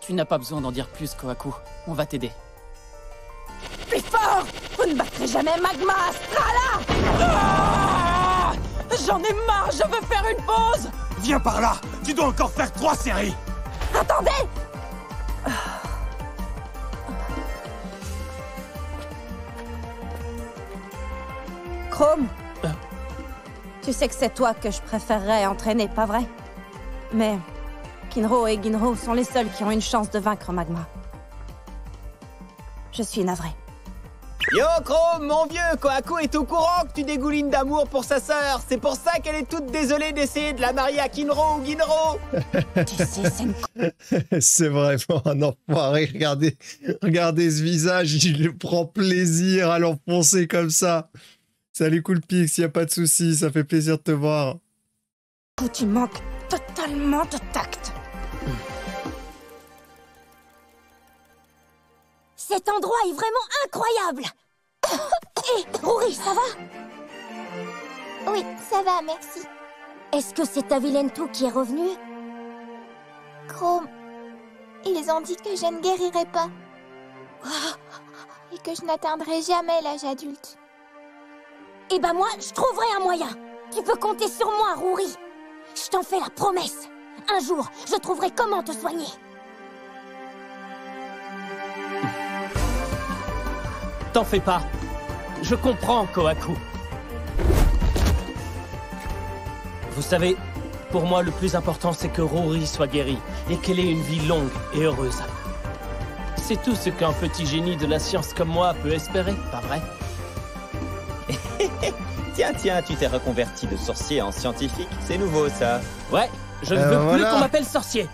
Tu n'as pas besoin d'en dire plus, Kohaku. On va t'aider. Plus fort! Vous ne battrez jamais Magma Astrala! Ah! J'en ai marre, je veux faire une pause! Viens par là! Tu dois encore faire 3 séries! Attendez! Chrome, tu sais que c'est toi que je préférerais entraîner, pas vrai? Mais Kinro et Ginro sont les seuls qui ont une chance de vaincre Magma. Je suis navrée. Yo Chrome, mon vieux, Kohaku est au courant que tu dégoulines d'amour pour sa sœur. C'est pour ça qu'elle est toute désolée d'essayer de la marier à Kinro ou Ginro. Tu sais, Senku. C'est vraiment un enfoiré. Regardez ce visage, il prend plaisir à l'enfoncer comme ça. Salut Coolpix, y a pas de souci, ça fait plaisir de te voir. Tu manques totalement de tact. Cet endroit est vraiment incroyable. Hé, Rory, ça va? Oui, ça va, merci. Est-ce que c'est ta vilaine toux qui est revenue? Chrome, ils ont dit que je ne guérirais pas. Et que je n'atteindrai jamais l'âge adulte. Eh ben moi, je trouverai un moyen. Tu peux compter sur moi, Rory. Je t'en fais la promesse. Un jour, je trouverai comment te soigner. T'en fais pas. Je comprends, Kohaku. Vous savez, pour moi, le plus important, c'est que Rory soit guérie et qu'elle ait une vie longue et heureuse. C'est tout ce qu'un petit génie de la science comme moi peut espérer, pas vrai? Tiens, tu t'es reconverti de sorcier en scientifique. C'est nouveau, ça. Ouais, je ne veux plus qu'on m'appelle sorcier.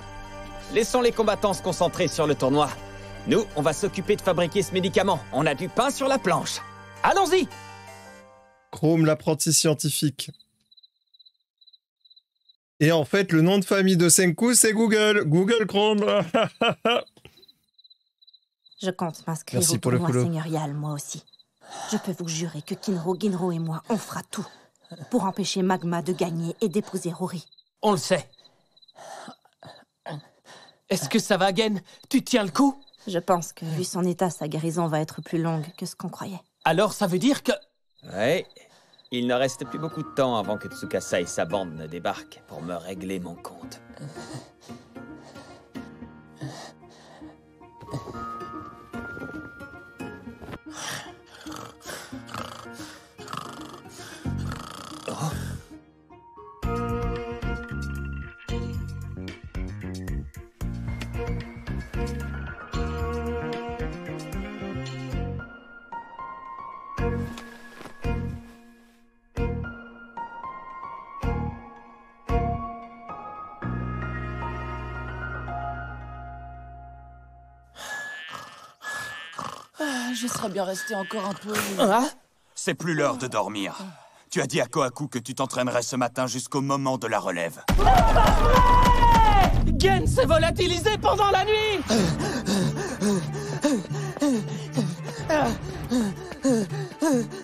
Laissons les combattants se concentrer sur le tournoi. Nous, on va s'occuper de fabriquer ce médicament. On a du pain sur la planche. Allons-y! Chrome, l'apprenti scientifique. Et en fait, le nom de famille de Senku, c'est Google. Google Chrome. Je compte m'inscrire au tournoi seigneurial, moi aussi. Je peux vous jurer que Kinro, Ginro et moi, on fera tout. pour empêcher Magma de gagner et d'épouser Rory. On le sait. Est-ce que ça va, Gen? Tu tiens le coup? Je pense que, vu son état, sa guérison va être plus longue que ce qu'on croyait. Alors ça veut dire que... Ouais. Il ne reste plus beaucoup de temps avant que Tsukasa et sa bande ne débarquent pour me régler mon compte. Je serais bien resté encore un peu... C'est plus l'heure de dormir. Tu as dit à Kohaku que tu t'entraînerais ce matin jusqu'au moment de la relève. Gen s'est volatilisé pendant la nuit.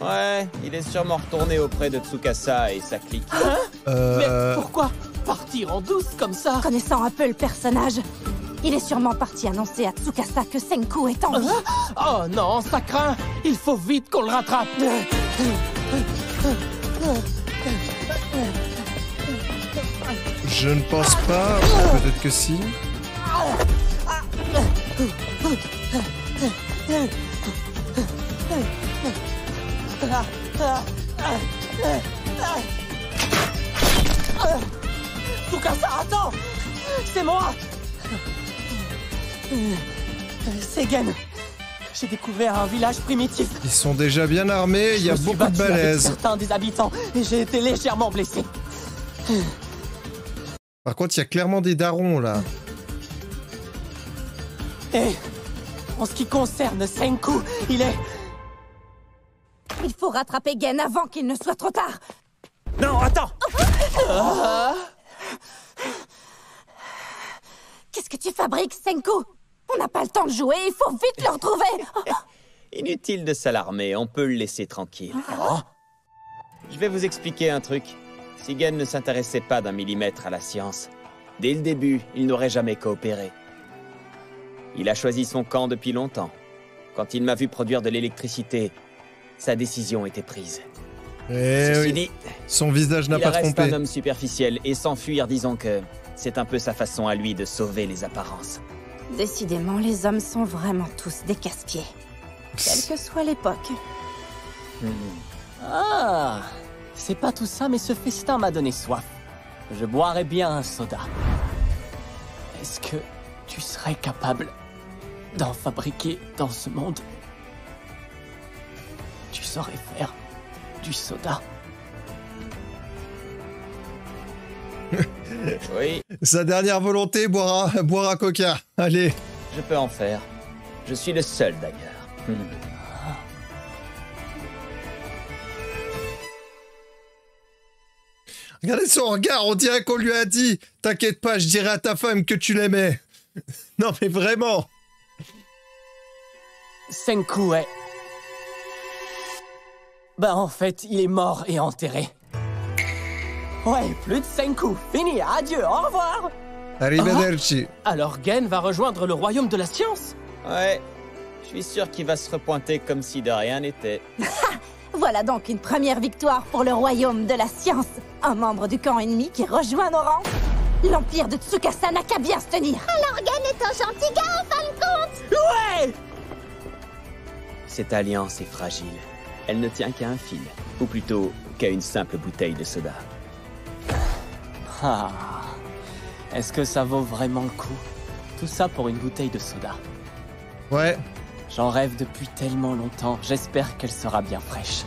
Ouais, il est sûrement retourné auprès de Tsukasa et sa clique. Mais pourquoi partir en douce comme ça? Connaissant un peu le personnage, il est sûrement parti annoncer à Tsukasa que Senku est en vie. Oh non, ça craint. Il faut vite qu'on le rattrape. Je ne pense pas. Peut-être que si. Tsukasa, attends! C'est moi! C'est Gen. J'ai découvert un village primitif. Ils sont déjà bien armés, il y a beaucoup de balaises. Certains des habitants et j'ai été légèrement blessé. Par contre, il y a clairement des darons là. Et en ce qui concerne Senku, il est... Il faut rattraper Gen avant qu'il ne soit trop tard. Non, attends. Qu'est-ce que tu fabriques, Senku? On n'a pas le temps de jouer, il faut vite le retrouver. Inutile de s'alarmer, on peut le laisser tranquille. Je vais vous expliquer un truc. Si Gen ne s'intéressait pas d'un millimètre à la science, dès le début, il n'aurait jamais coopéré. Il a choisi son camp depuis longtemps. Quand il m'a vu produire de l'électricité, sa décision était prise. Ceci dit, son visage n'a pas trompé. Il reste un homme superficiel et s'enfuir, disons que c'est un peu sa façon à lui de sauver les apparences. Décidément, les hommes sont vraiment tous des casse-pieds. Quelle que soit l'époque. Ah, c'est pas tout ça, mais ce festin m'a donné soif. Je boirais bien un soda. Est-ce que tu serais capable d'en fabriquer dans ce monde? Tu saurais faire du soda? Oui. Sa dernière volonté, boire un coca. Allez. Je peux en faire. Je suis le seul d'ailleurs. Regardez son regard, on dirait qu'on lui a dit « T'inquiète pas, je dirai à ta femme que tu l'aimais. » Non mais vraiment. Senku est... Bah en fait, il est mort et enterré. Ouais, plus de Senku. Fini, adieu, au revoir. Arrivederci. Alors Gen va rejoindre le royaume de la science? Ouais, je suis sûr qu'il va se repointer comme si de rien n'était. Voilà donc une première victoire pour le royaume de la science. Un membre du camp ennemi qui rejoint nos rangs. L'empire de Tsukasa n'a qu'à bien se tenir. Alors Gen est un gentil gars en fin de compte. Ouais! Cette alliance est fragile. Elle ne tient qu'à un fil. Ou plutôt, qu'à une simple bouteille de soda. Ah, est-ce que ça vaut vraiment le coup? Tout ça pour une bouteille de soda. Ouais. J'en rêve depuis tellement longtemps. J'espère qu'elle sera bien fraîche.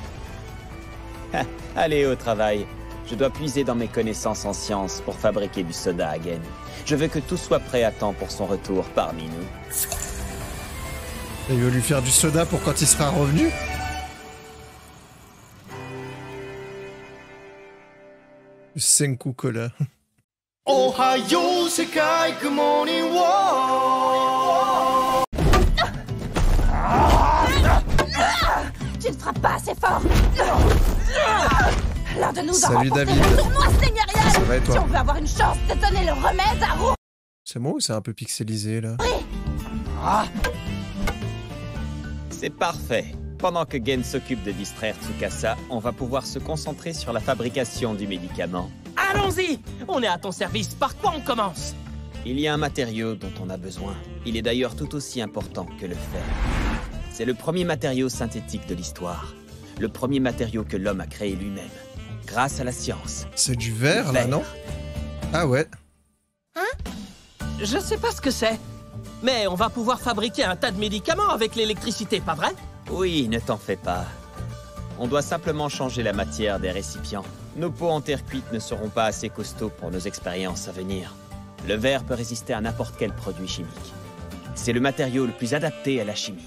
Allez au travail. Je dois puiser dans mes connaissances en sciences pour fabriquer du soda à Gen. Je veux que tout soit prêt à temps pour son retour parmi nous. Il veut lui faire du soda pour quand il sera revenu? Senku Cola. Ohio, Sekai, good morning, Tu ne frappes pas assez fort. L'un de nous Salut, doit remporter David. le tournoi seigneurial. Ça va et toi? Si on veut avoir une chance de donner le remède à Rory. C'est moi ou c'est un peu pixelisé là? C'est parfait. Pendant que Gen s'occupe de distraire Tsukasa, on va pouvoir se concentrer sur la fabrication du médicament. Allons-y! On est à ton service. Par quoi on commence? Il y a un matériau dont on a besoin. Il est d'ailleurs tout aussi important que le fer. C'est le premier matériau synthétique de l'histoire. Le premier matériau que l'homme a créé lui-même. Grâce à la science. C'est du verre là, non? Ah ouais. Je sais pas ce que c'est. Mais on va pouvoir fabriquer un tas de médicaments avec l'électricité, pas vrai? Oui, ne t'en fais pas. On doit simplement changer la matière des récipients. Nos pots en terre cuite ne seront pas assez costauds pour nos expériences à venir. Le verre peut résister à n'importe quel produit chimique. C'est le matériau le plus adapté à la chimie.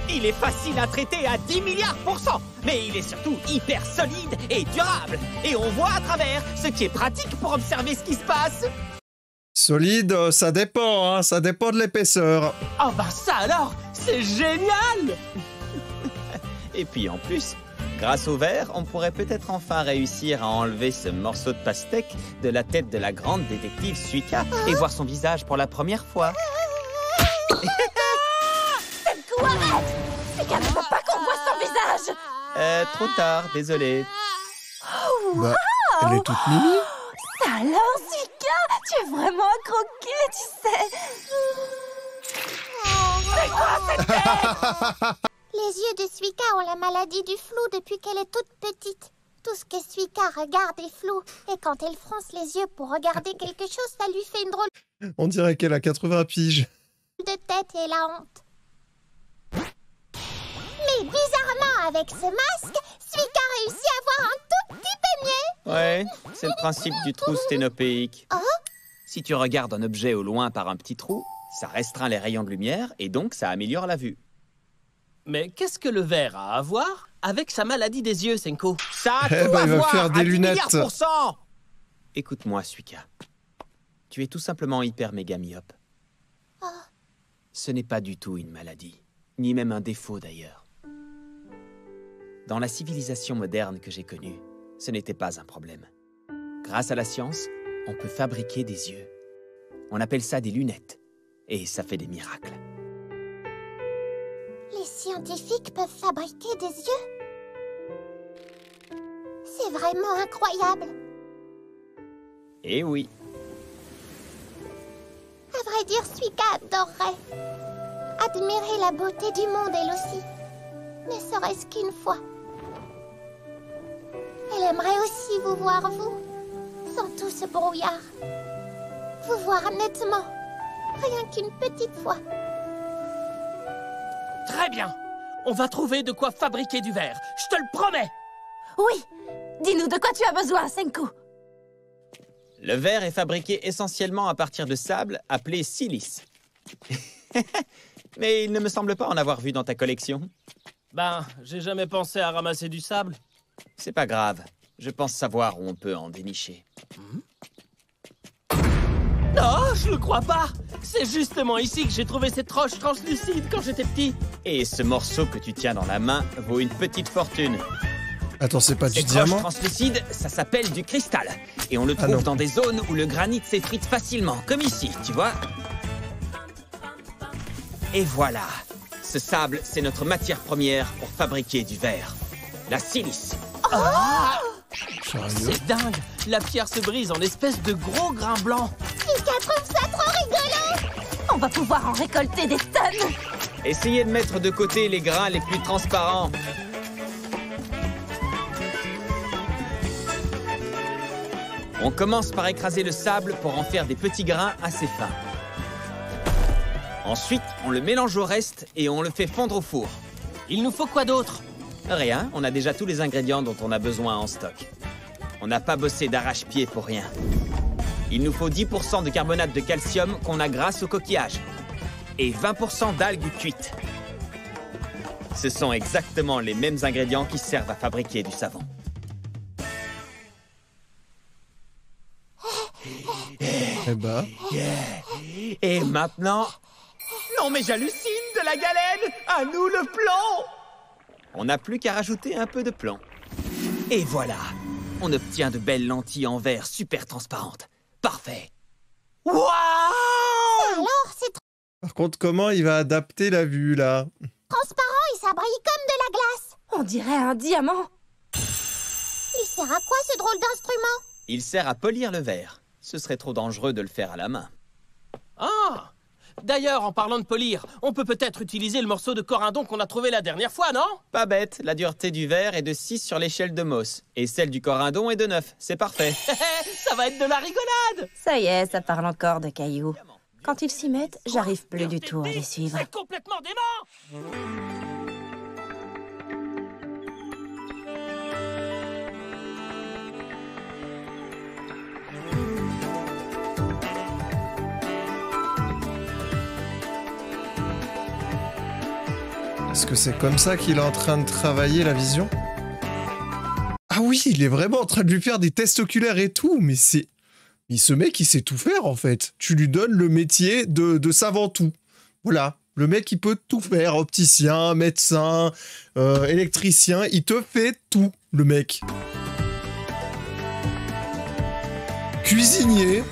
Il est facile à traiter à 10 milliards %, mais il est surtout hyper solide et durable. Et on voit à travers, ce qui est pratique pour observer ce qui se passe. Solide, ça dépend, hein, ça dépend de l'épaisseur. Oh bah ça alors, c'est génial! Et puis en plus, grâce au verre, on pourrait peut-être enfin réussir à enlever ce morceau de pastèque de la tête de la grande détective Suika et voir son visage pour la première fois. Senku, arrête! Suika ne veut pas qu'on voit son visage. Trop tard, désolé. Bah, elle est toute mimi. Ça alors, Suika, tu es vraiment un croquet, tu sais. C'est quoi cette Les yeux de Suika ont la maladie du flou depuis qu'elle est toute petite. Tout ce que Suika regarde est flou. Et quand elle fronce les yeux pour regarder quelque chose, ça lui fait une drôle On dirait qu'elle a 80 piges. de tête et la honte. Mais bizarrement, avec ce masque, Suika réussit à voir un tout petit peu mieux. Ouais, c'est le principe du trou sténopéique. Oh, Si tu regardes un objet au loin par un petit trou, ça restreint les rayons de lumière et donc ça améliore la vue. Mais qu'est-ce que le verre a à voir avec sa maladie des yeux, Senko? Ça a Eh tout bah, à il va voir faire des à 10 lunettes. milliards %. Écoute-moi, Suika. Tu es tout simplement hyper méga myope. Ce n'est pas du tout une maladie, ni même un défaut d'ailleurs. Dans la civilisation moderne que j'ai connue, ce n'était pas un problème. Grâce à la science, on peut fabriquer des yeux. On appelle ça des lunettes, et ça fait des miracles. les scientifiques peuvent fabriquer des yeux. C'est vraiment incroyable. Eh oui. À vrai dire, Suika adorerait admirer la beauté du monde, elle aussi. Ne serait-ce qu'une fois. Elle aimerait aussi vous voir, vous, sans tout ce brouillard. Vous voir nettement, rien qu'une petite fois. Très bien. On va trouver de quoi fabriquer du verre. Je te le promets. Oui, dis-nous de quoi tu as besoin, Senku. Le verre est fabriqué essentiellement à partir de sable appelé silice. Mais il ne me semble pas en avoir vu dans ta collection. Ben, j'ai jamais pensé à ramasser du sable. C'est pas grave. Je pense savoir où on peut en dénicher. Non, je le crois pas. C'est justement ici que j'ai trouvé cette roche translucide quand j'étais petit. Et ce morceau que tu tiens dans la main vaut une petite fortune. Attends, c'est pas du Cette roche diamant? translucide, ça s'appelle du cristal. Et on le trouve dans des zones où le granit s'effrite facilement, comme ici, tu vois. Et voilà. Ce sable, c'est notre matière première pour fabriquer du verre. La silice. C'est dingue. La pierre se brise en espèces de gros grains blancs. Suika trouve ça trop rigolo. On va pouvoir en récolter des tonnes. Essayez de mettre de côté les grains les plus transparents. On commence par écraser le sable pour en faire des petits grains assez fins. Ensuite, on le mélange au reste et on le fait fondre au four. Il nous faut quoi d'autre? Rien, on a déjà tous les ingrédients dont on a besoin en stock. On n'a pas bossé d'arrache-pied pour rien. Il nous faut 10% de carbonate de calcium qu'on a grâce au coquillage. Et 20% d'algues cuites. Ce sont exactement les mêmes ingrédients qui servent à fabriquer du savon. Eh bah. Et maintenant... Non mais j'hallucine, de la galène. À nous le plomb. On n'a plus qu'à rajouter un peu de plomb. Et voilà, on obtient de belles lentilles en verre super transparentes. Parfait. Waouh! Alors, c'est Par contre, comment il va adapter la vue, là? transparent et ça brille comme de la glace. On dirait un diamant. Il sert à quoi ce drôle d'instrument? Il sert à polir le verre. Ce serait trop dangereux de le faire à la main. Ah! D'ailleurs, en parlant de polir, on peut peut-être utiliser le morceau de corindon qu'on a trouvé la dernière fois, non? Pas bête, la dureté du verre est de 6 sur l'échelle de Mohs. Et celle du corindon est de 9. C'est parfait. Ça va être de la rigolade! Ça y est, ça parle encore de cailloux. Quand ils s'y mettent, j'arrive plus du tout à les suivre. C'est complètement dément! Est-ce que c'est comme ça qu'il est en train de travailler la vision? Ah oui, il est vraiment en train de lui faire des tests oculaires et tout, mais c'est... Mais ce mec, il sait tout faire, en fait. Tu lui donnes le métier de savant tout. Voilà. Le mec, il peut tout faire. Opticien, médecin, électricien. Il te fait tout, le mec. Cuisinier.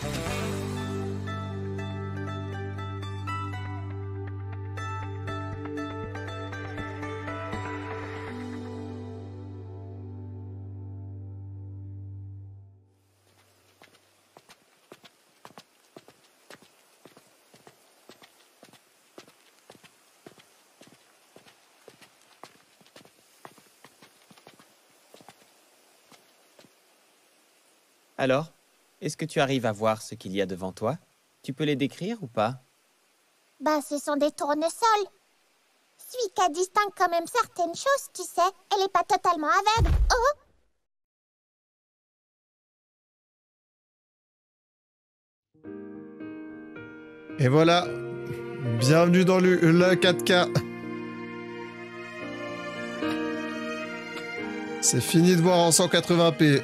Alors, est-ce que tu arrives à voir ce qu'il y a devant toi? Tu peux les décrire ou pas? Bah, ce sont des tournesols. Suika distingue quand même certaines choses, tu sais. Elle est pas totalement aveugle. Oh! Et voilà. Bienvenue dans le 4K. C'est fini de voir en 180p.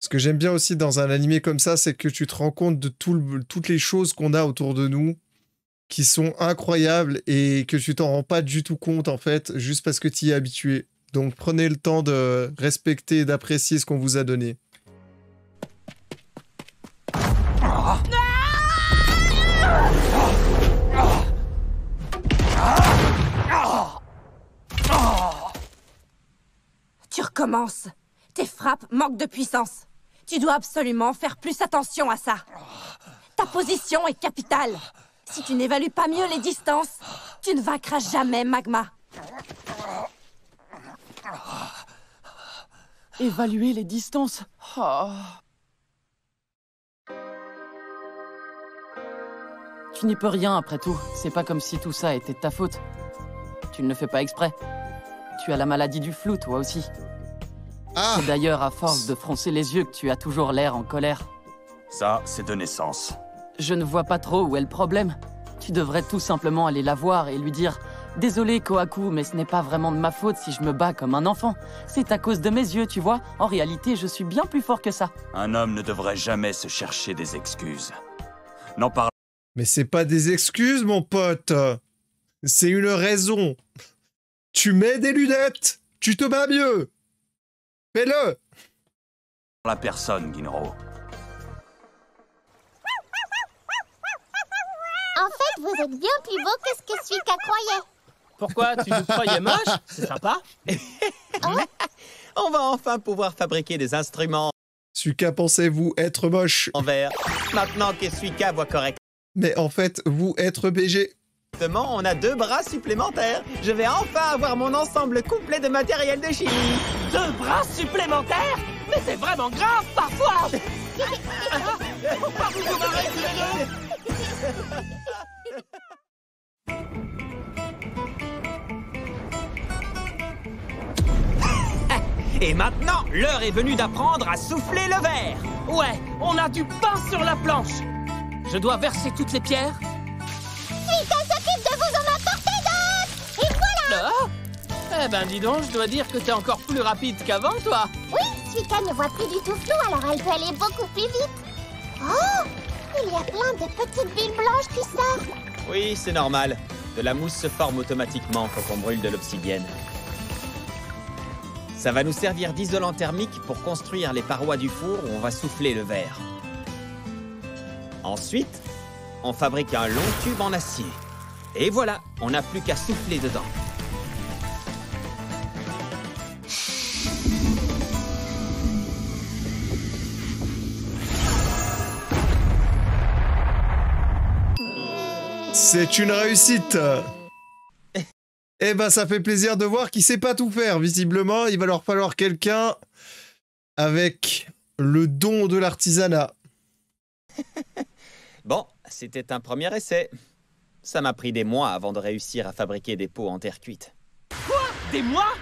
Ce que j'aime bien aussi dans un animé comme ça, c'est que tu te rends compte de toutes les choses qu'on a autour de nous qui sont incroyables et que tu t'en rends pas du tout compte en fait, juste parce que tu y es habitué. Donc prenez le temps de respecter et d'apprécier ce qu'on vous a donné. Tu recommences. Tes frappes manquent de puissance. Tu dois absolument faire plus attention à ça. Ta position est capitale. Si tu n'évalues pas mieux les distances, tu ne vaincras jamais Magma. Évaluer les distances. Oh. Tu n'y peux rien après tout. C'est pas comme si tout ça était de ta faute. Tu ne le fais pas exprès. Tu as la maladie du flou, toi aussi. Ah. C'est d'ailleurs à force de froncer les yeux que tu as toujours l'air en colère. Ça, c'est de naissance. Je ne vois pas trop où est le problème. Tu devrais tout simplement aller la voir et lui dire « Désolé, Kohaku, mais ce n'est pas vraiment de ma faute si je me bats comme un enfant. C'est à cause de mes yeux, tu vois. En réalité, je suis bien plus fort que ça. » Un homme ne devrait jamais se chercher des excuses. N'en parle. Mais c'est pas des excuses, mon pote. C'est une raison. Tu mets des lunettes. Tu te bats mieux. Fais-le. La personne, Ginro. En fait, vous êtes bien plus beau que ce que Suika croyait. Pourquoi? Tu nous croyais moche? C'est sympa. On va enfin pouvoir fabriquer des instruments. Suika, pensez-vous être moche? En verre. Maintenant que Suika voit correctement. Mais en fait, vous être BG. On a 2 bras supplémentaires. Je vais enfin avoir mon ensemble complet de matériel de chimie. 2 bras supplémentaires? Mais c'est vraiment grave parfois. Faut pas vous marrer tous les deux. Et maintenant, l'heure est venue d'apprendre à souffler le verre. Ouais, on a du pain sur la planche. Je dois verser toutes les pierres. Suika s'occupe de vous en apporter d'autres. Et voilà. Eh ben dis donc, je dois dire que t'es encore plus rapide qu'avant, toi. Oui, Suika ne voit plus du tout flou, alors elle peut aller beaucoup plus vite. Oh, il y a plein de petites bulles blanches qui sortent. Oui, c'est normal. De la mousse se forme automatiquement quand on brûle de l'obsidienne. Ça va nous servir d'isolant thermique pour construire les parois du four où on va souffler le verre. Ensuite, on fabrique un long tube en acier. Et voilà, on n'a plus qu'à souffler dedans. C'est une réussite. Eh ben, ça fait plaisir de voir qu'il sait pas tout faire. Visiblement, il va leur falloir quelqu'un avec le don de l'artisanat. Bon, c'était un premier essai. Ça m'a pris des mois avant de réussir à fabriquer des pots en terre cuite. Quoi? Des mois?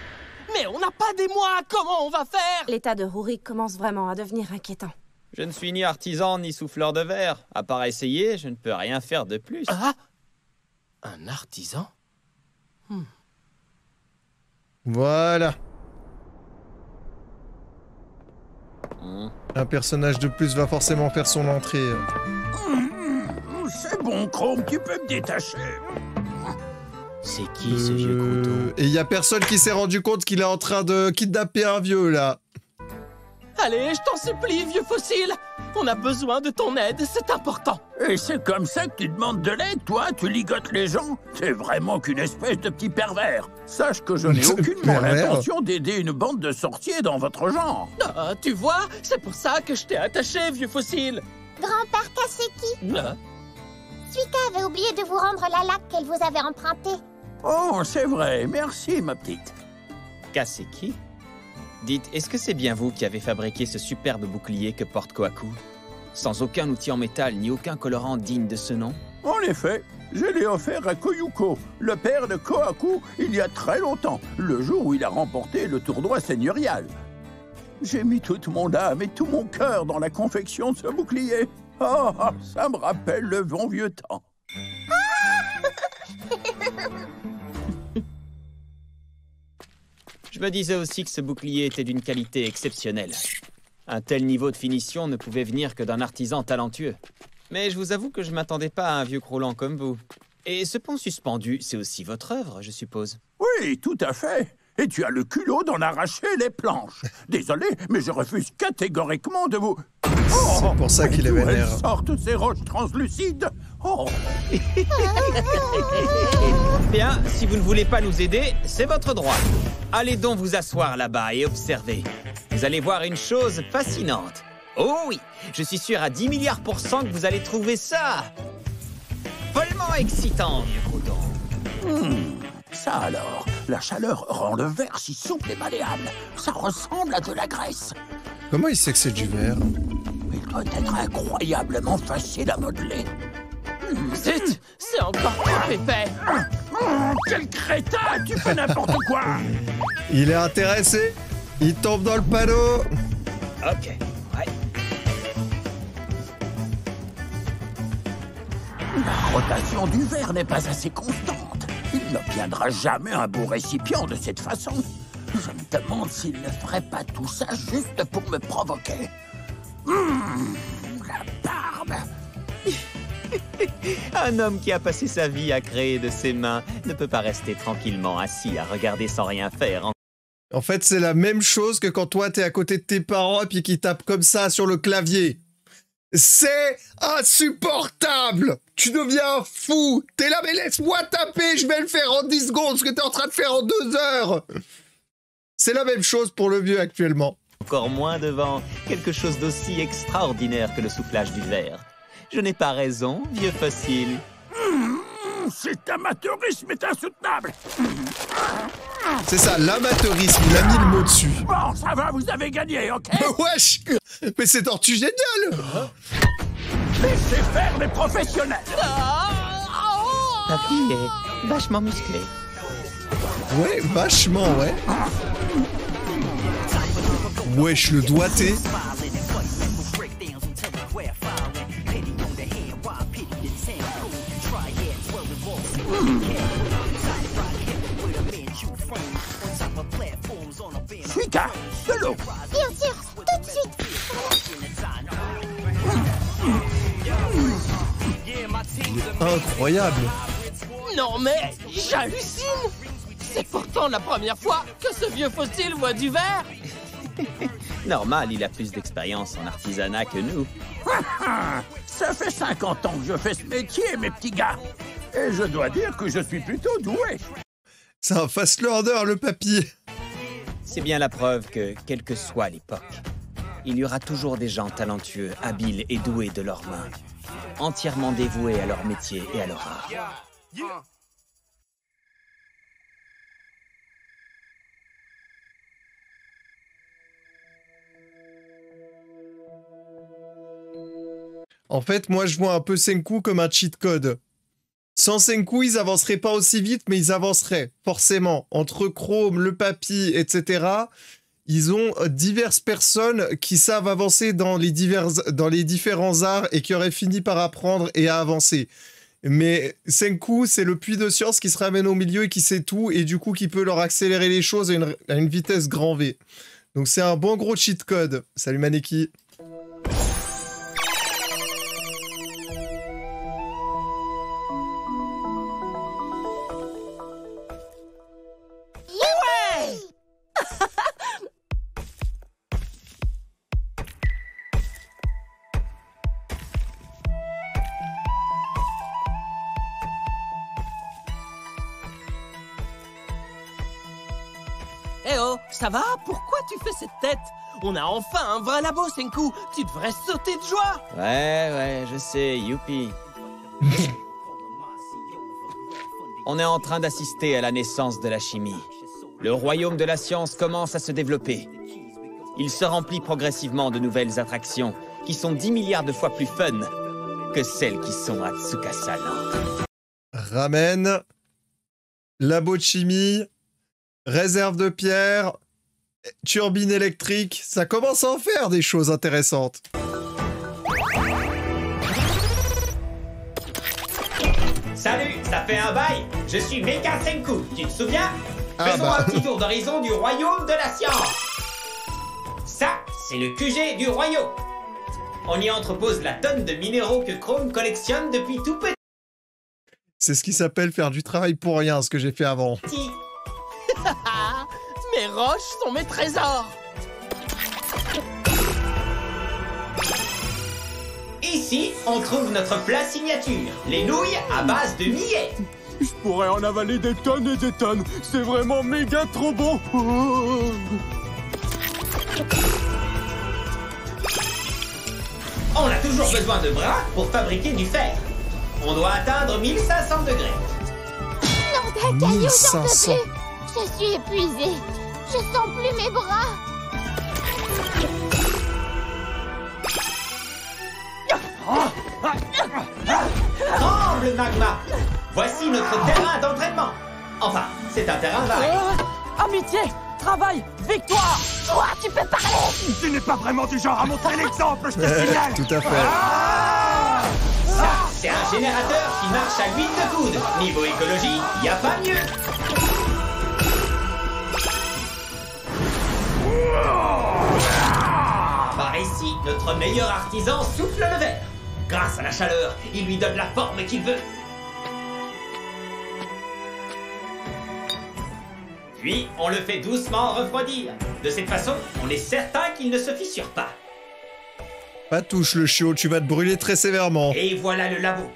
Mais on n'a pas des mois. Comment on va faire? L'état de Rurik commence vraiment à devenir inquiétant. Je ne suis ni artisan ni souffleur de verre. À part essayer, je ne peux rien faire de plus. Ah? Un artisan? Voilà. Un personnage de plus va forcément faire son entrée. C'est bon, Chrome, tu peux me détacher. C'est qui ce vieux couteau? Et il y a personne qui s'est rendu compte qu'il est en train de kidnapper un vieux, là. Allez, je t'en supplie, vieux fossile. On a besoin de ton aide, c'est important. Et c'est comme ça que tu demandes de l'aide, toi? Tu ligotes les gens? T'es vraiment qu'une espèce de petit pervers. Sache que je n'ai aucunement l'intention d'aider une bande de sorciers dans votre genre. Ah, tu vois, c'est pour ça que je t'ai attaché, vieux fossile. Grand-père Kaseki, Suika avait oublié de vous rendre la laque qu'elle vous avait empruntée. Oh, c'est vrai, merci, ma petite. Kaseki? Dites, est-ce que c'est bien vous qui avez fabriqué ce superbe bouclier que porte Kohaku? Sans aucun outil en métal ni aucun colorant digne de ce nom? En effet, je l'ai offert à Koyuko, le père de Kohaku, il y a très longtemps, le jour où il a remporté le tournoi seigneurial. J'ai mis toute mon âme et tout mon cœur dans la confection de ce bouclier. Oh, ça me rappelle le bon vieux temps. Je me disais aussi que ce bouclier était d'une qualité exceptionnelle. Un tel niveau de finition ne pouvait venir que d'un artisan talentueux. Mais je vous avoue que je m'attendais pas à un vieux croulant comme vous. Et ce pont suspendu, c'est aussi votre œuvre, je suppose. Oui, tout à fait. Et tu as le culot d'en arracher les planches. Désolé, mais je refuse catégoriquement de vous... C'est pour ça qu'il est vénère. Elles sortent ces roches translucides. Oh. Bien, si vous ne voulez pas nous aider, c'est votre droit. Allez donc vous asseoir là-bas et observez. Vous allez voir une chose fascinante. Oh oui, je suis sûr à 10 milliards % que vous allez trouver ça follement excitant, vieux crouton. Ça alors, la chaleur rend le verre si souple et malléable. Ça ressemble à de la graisse. Comment il sait que c'est du verre? Il doit être incroyablement facile à modeler. Zut, c'est encore trop épais. Quel crétin, tu fais n'importe quoi. Il est intéressé. Il tombe dans le panneau. Ok, ouais. La rotation du verre n'est pas assez constante. Il n'obtiendra jamais un beau récipient de cette façon. Je me demande s'il ne ferait pas tout ça juste pour me provoquer. La barbe. Un homme qui a passé sa vie à créer de ses mains ne peut pas rester tranquillement assis à regarder sans rien faire. En fait, c'est la même chose que quand toi, t'es à côté de tes parents et puis qu'ils tapent comme ça sur le clavier. C'est insupportable! Tu deviens fou! T'es là, mais laisse-moi taper! Je vais le faire en 10 secondes, ce que t'es en train de faire en 2 heures! C'est la même chose pour le vieux actuellement. Encore moins devant quelque chose d'aussi extraordinaire que le soufflage du verre. Je n'ai pas raison, vieux fossile. Cet amateurisme est insoutenable. C'est ça, l'amateurisme, il a mis le mot dessus. Bon, ça va, vous avez gagné, ok? Wesh! Mais c'est tortue génial! Laissez faire les professionnels. Ta fille est vachement musclée. Ouais, vachement, ouais. Wesh, le doigté. Fuika, de l'eau. Bien sûr, tout de suite. Incroyable. Non mais, j'hallucine. C'est pourtant la première fois que ce vieux fossile voit du verre. Normal, il a plus d'expérience en artisanat que nous. Ça fait 50 ans que je fais ce métier, mes petits gars. Et je dois dire que je suis plutôt doué. C'est un fast learner, le papy. C'est bien la preuve que, quelle que soit l'époque, il y aura toujours des gens talentueux, habiles et doués de leurs mains, entièrement dévoués à leur métier et à leur art. En fait, moi, je vois un peu Senku comme un cheat code. Sans Senku, ils avanceraient pas aussi vite, mais ils avanceraient, forcément. Entre Chrome, le papy, etc., ils ont diverses personnes qui savent avancer dans les différents arts et qui auraient fini par apprendre et à avancer. Mais Senku, c'est le puits de science qui se ramène au milieu et qui sait tout, et du coup, qui peut leur accélérer les choses à une vitesse grand V. Donc c'est un bon gros cheat code. Salut Maneki. Eh oh, ça va? Pourquoi tu fais cette tête? On a enfin un vrai labo, Senku. Tu devrais sauter de joie. Ouais, je sais, youpi. On est en train d'assister à la naissance de la chimie. Le royaume de la science commence à se développer. Il se remplit progressivement de nouvelles attractions qui sont 10 milliards de fois plus fun que celles qui sont à Tsukasa Land. Ramen, labo de chimie, réserve de pierre, turbine électrique, ça commence à en faire des choses intéressantes. Salut, ça fait un bail. Je suis Mecha Senku, tu te souviens? Faisons un petit tour d'horizon du royaume de la science. Ça, c'est le QG du royaume. On y entrepose la tonne de minéraux que Chrome collectionne depuis tout petit. C'est ce qui s'appelle faire du travail pour rien, ce que j'ai fait avant. Mes roches sont mes trésors. Ici, on trouve notre plat signature, les nouilles à base de millet. Je pourrais en avaler des tonnes et des tonnes. C'est vraiment méga trop bon. On a toujours besoin de bras pour fabriquer du fer. On doit atteindre 1500 degrés. Non, Caillou, j'en peux plus. Je suis épuisée. Je sens plus mes bras. Tremble, magma. Voici notre terrain d'entraînement. Enfin, c'est un terrain vague. Amitié, travail, victoire. Toi, tu peux parler. Tu n'es pas vraiment du genre à montrer l'exemple, je te signale. Tout à fait. Ça, c'est un générateur qui marche à l'huile de coude. Niveau écologie, y a pas mieux. Par ici, notre meilleur artisan souffle le verre. Grâce à la chaleur, il lui donne la forme qu'il veut. Puis, on le fait doucement refroidir. De cette façon, on est certain qu'il ne se fissure pas. Pas touche le chiot, tu vas te brûler très sévèrement. Et voilà le labo.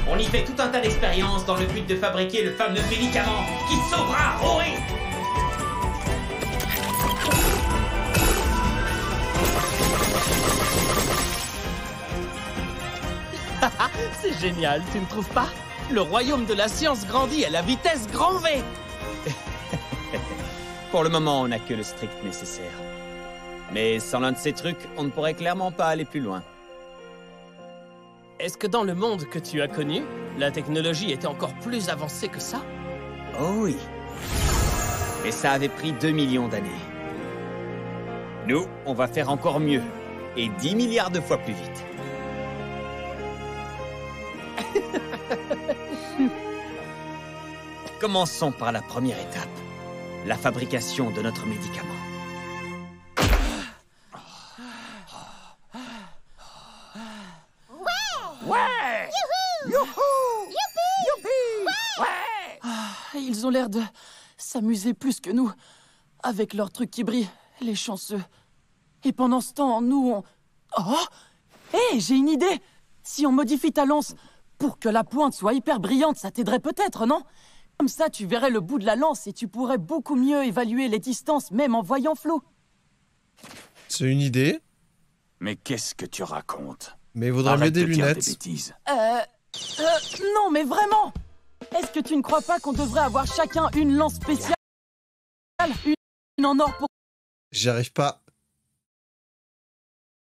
On y fait tout un tas d'expériences dans le but de fabriquer le fameux médicament qui sauvera Rory. C'est génial, tu ne trouves pas? Le royaume de la science grandit à la vitesse grand V. Pour le moment, on n'a que le strict nécessaire. Mais sans l'un de ces trucs, on ne pourrait clairement pas aller plus loin. Est-ce que dans le monde que tu as connu, la technologie était encore plus avancée que ça? Oh oui. Et ça avait pris 2 millions d'années. Nous, on va faire encore mieux. Et 10 milliards de fois plus vite. Commençons par la première étape. La fabrication de notre médicament. Ouais! Youhou! Youpi! Ouais! Ils ont l'air de s'amuser plus que nous. Avec leurs trucs qui brillent, les chanceux. Et pendant ce temps, nous, on... Oh! Hé, j'ai une idée! Si on modifie ta lance pour que la pointe soit hyper brillante, ça t'aiderait peut-être, non? Comme ça, tu verrais le bout de la lance et tu pourrais beaucoup mieux évaluer les distances, même en voyant flou. C'est une idée. Mais qu'est-ce que tu racontes? Mais il vaudrait mieux des lunettes. Des bêtises. Non, mais vraiment! Est-ce que tu ne crois pas qu'on devrait avoir chacun une lance spéciale? Une en or pour... J'y arrive pas.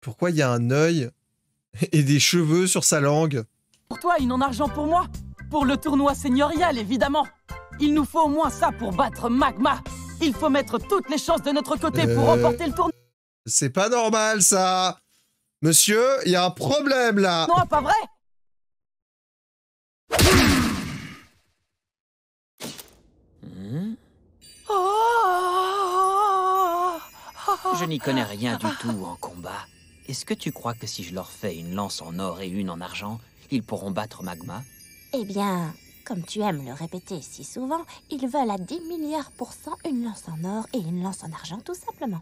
Pourquoi il y a un œil et des cheveux sur sa langue? Pour toi, une en argent pour moi? Pour le tournoi seigneurial, évidemment. Il nous faut au moins ça pour battre Magma. Il faut mettre toutes les chances de notre côté pour remporter le tournoi. C'est pas normal, ça. Monsieur, il y a un problème, là. Non, pas vrai? Je n'y connais rien du tout en combat. Est-ce que tu crois que si je leur fais une lance en or et une en argent, ils pourront battre Magma? Eh bien, comme tu aimes le répéter si souvent, ils veulent à 10 milliards % une lance en or et une lance en argent, tout simplement.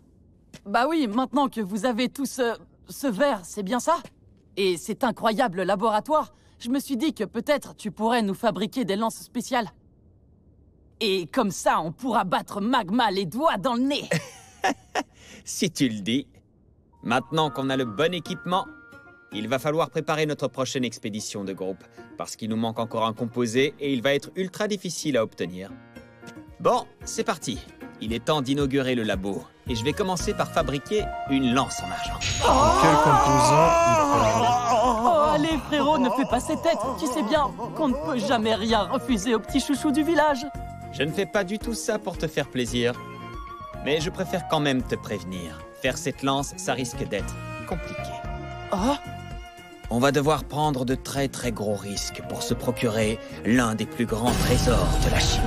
Bah oui, maintenant que vous avez tout ce verre, c'est bien ça? Et cet incroyable laboratoire, je me suis dit que peut-être tu pourrais nous fabriquer des lances spéciales. Et comme ça, on pourra battre Magma les doigts dans le nez. Si tu le dis. Maintenant qu'on a le bon équipement, il va falloir préparer notre prochaine expédition de groupe, parce qu'il nous manque encore un composé et il va être ultra difficile à obtenir. Bon, c'est parti. Il est temps d'inaugurer le labo, et je vais commencer par fabriquer une lance en argent. Quel composant il parle? Oh, allez frérot, ne fais pas ces têtes. Tu sais bien qu'on ne peut jamais rien refuser aux petits chouchous du village. Je ne fais pas du tout ça pour te faire plaisir. Mais je préfère quand même te prévenir. Faire cette lance, ça risque d'être compliqué. Oh? On va devoir prendre de très très gros risques pour se procurer l'un des plus grands trésors de la chimie.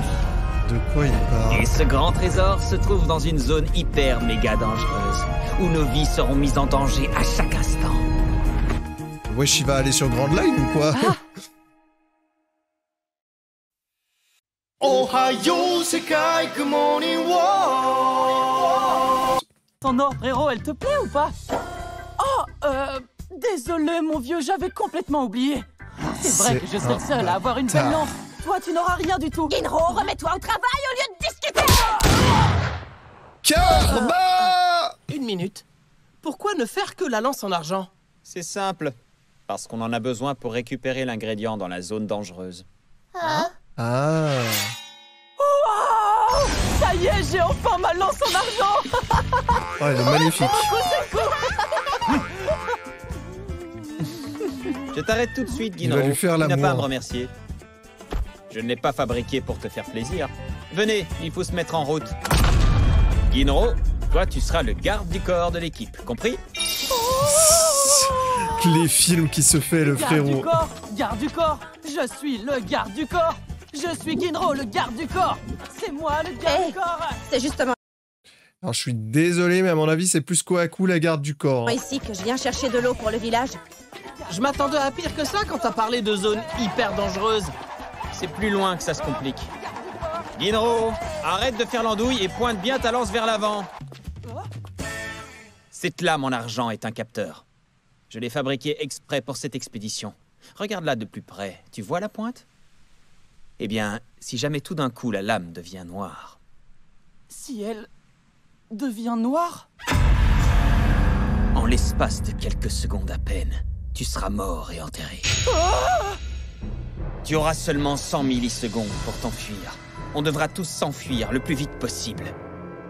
De quoi il parle? Et ce grand trésor se trouve dans une zone hyper méga dangereuse, où nos vies seront mises en danger à chaque instant. Wesh, il va aller sur Grand Line ou quoi? Ohio, Sekai, good morning, war. Ton or, frérot, elle te plaît ou pas? Oh, désolé, mon vieux, j'avais complètement oublié. C'est vrai que je serai le seul à avoir une belle lance. Toi, tu n'auras rien du tout. Ginro, remets-toi au travail au lieu de discuter. Karma! Une minute. Pourquoi ne faire que la lance en argent? C'est simple. Parce qu'on en a besoin pour récupérer l'ingrédient dans la zone dangereuse. Hein? Ah. Wow! Ça y est, j'ai enfin ma lance en argent. Oh, elle est magnifique. Je t'arrête tout de suite, Il va Ginro. lui faire Tu n'as l'amour. pas à me remercier. Je ne l'ai pas fabriqué pour te faire plaisir. Venez, il faut se mettre en route. Ginro, toi, tu seras le garde du corps de l'équipe, compris? Les films qui se fait, le frérot. Garde du corps, je suis le garde du corps. Je suis Ginro, le garde du corps. C'est moi, le garde du corps. C'est justement Alors, je suis désolé, mais à mon avis, c'est plus Kohaku, la garde du corps. Hein. ici que je viens chercher de l'eau pour le village. Je m'attendais à pire que ça quand t'as parlé de zone hyper dangereuse. C'est plus loin que ça se complique. Ginro, arrête de faire l'andouille et pointe bien ta lance vers l'avant. Cette lame en argent est un capteur. Je l'ai fabriqué exprès pour cette expédition. Regarde-la de plus près. Tu vois la pointe? Eh bien, si jamais tout d'un coup la lame devient noire... Si elle devient noire? En l'espace de quelques secondes à peine, tu seras mort et enterré. Tu auras seulement 100 millisecondes pour t'enfuir. On devra tous s'enfuir le plus vite possible.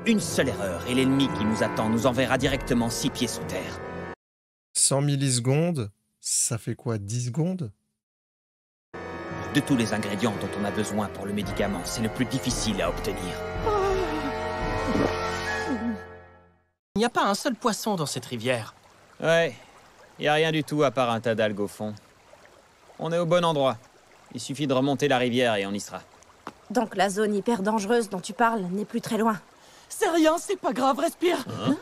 Une seule erreur et l'ennemi qui nous attend nous enverra directement 6 pieds sous terre. 100 millisecondes, ça fait quoi, 10 secondes? De tous les ingrédients dont on a besoin pour le médicament, c'est le plus difficile à obtenir. Il n'y a pas un seul poisson dans cette rivière. Ouais, y a rien du tout à part un tas d'algues au fond. On est au bon endroit. Il suffit de remonter la rivière et on y sera. Donc la zone hyper dangereuse dont tu parles n'est plus très loin. C'est rien, c'est pas grave, respire. Hein?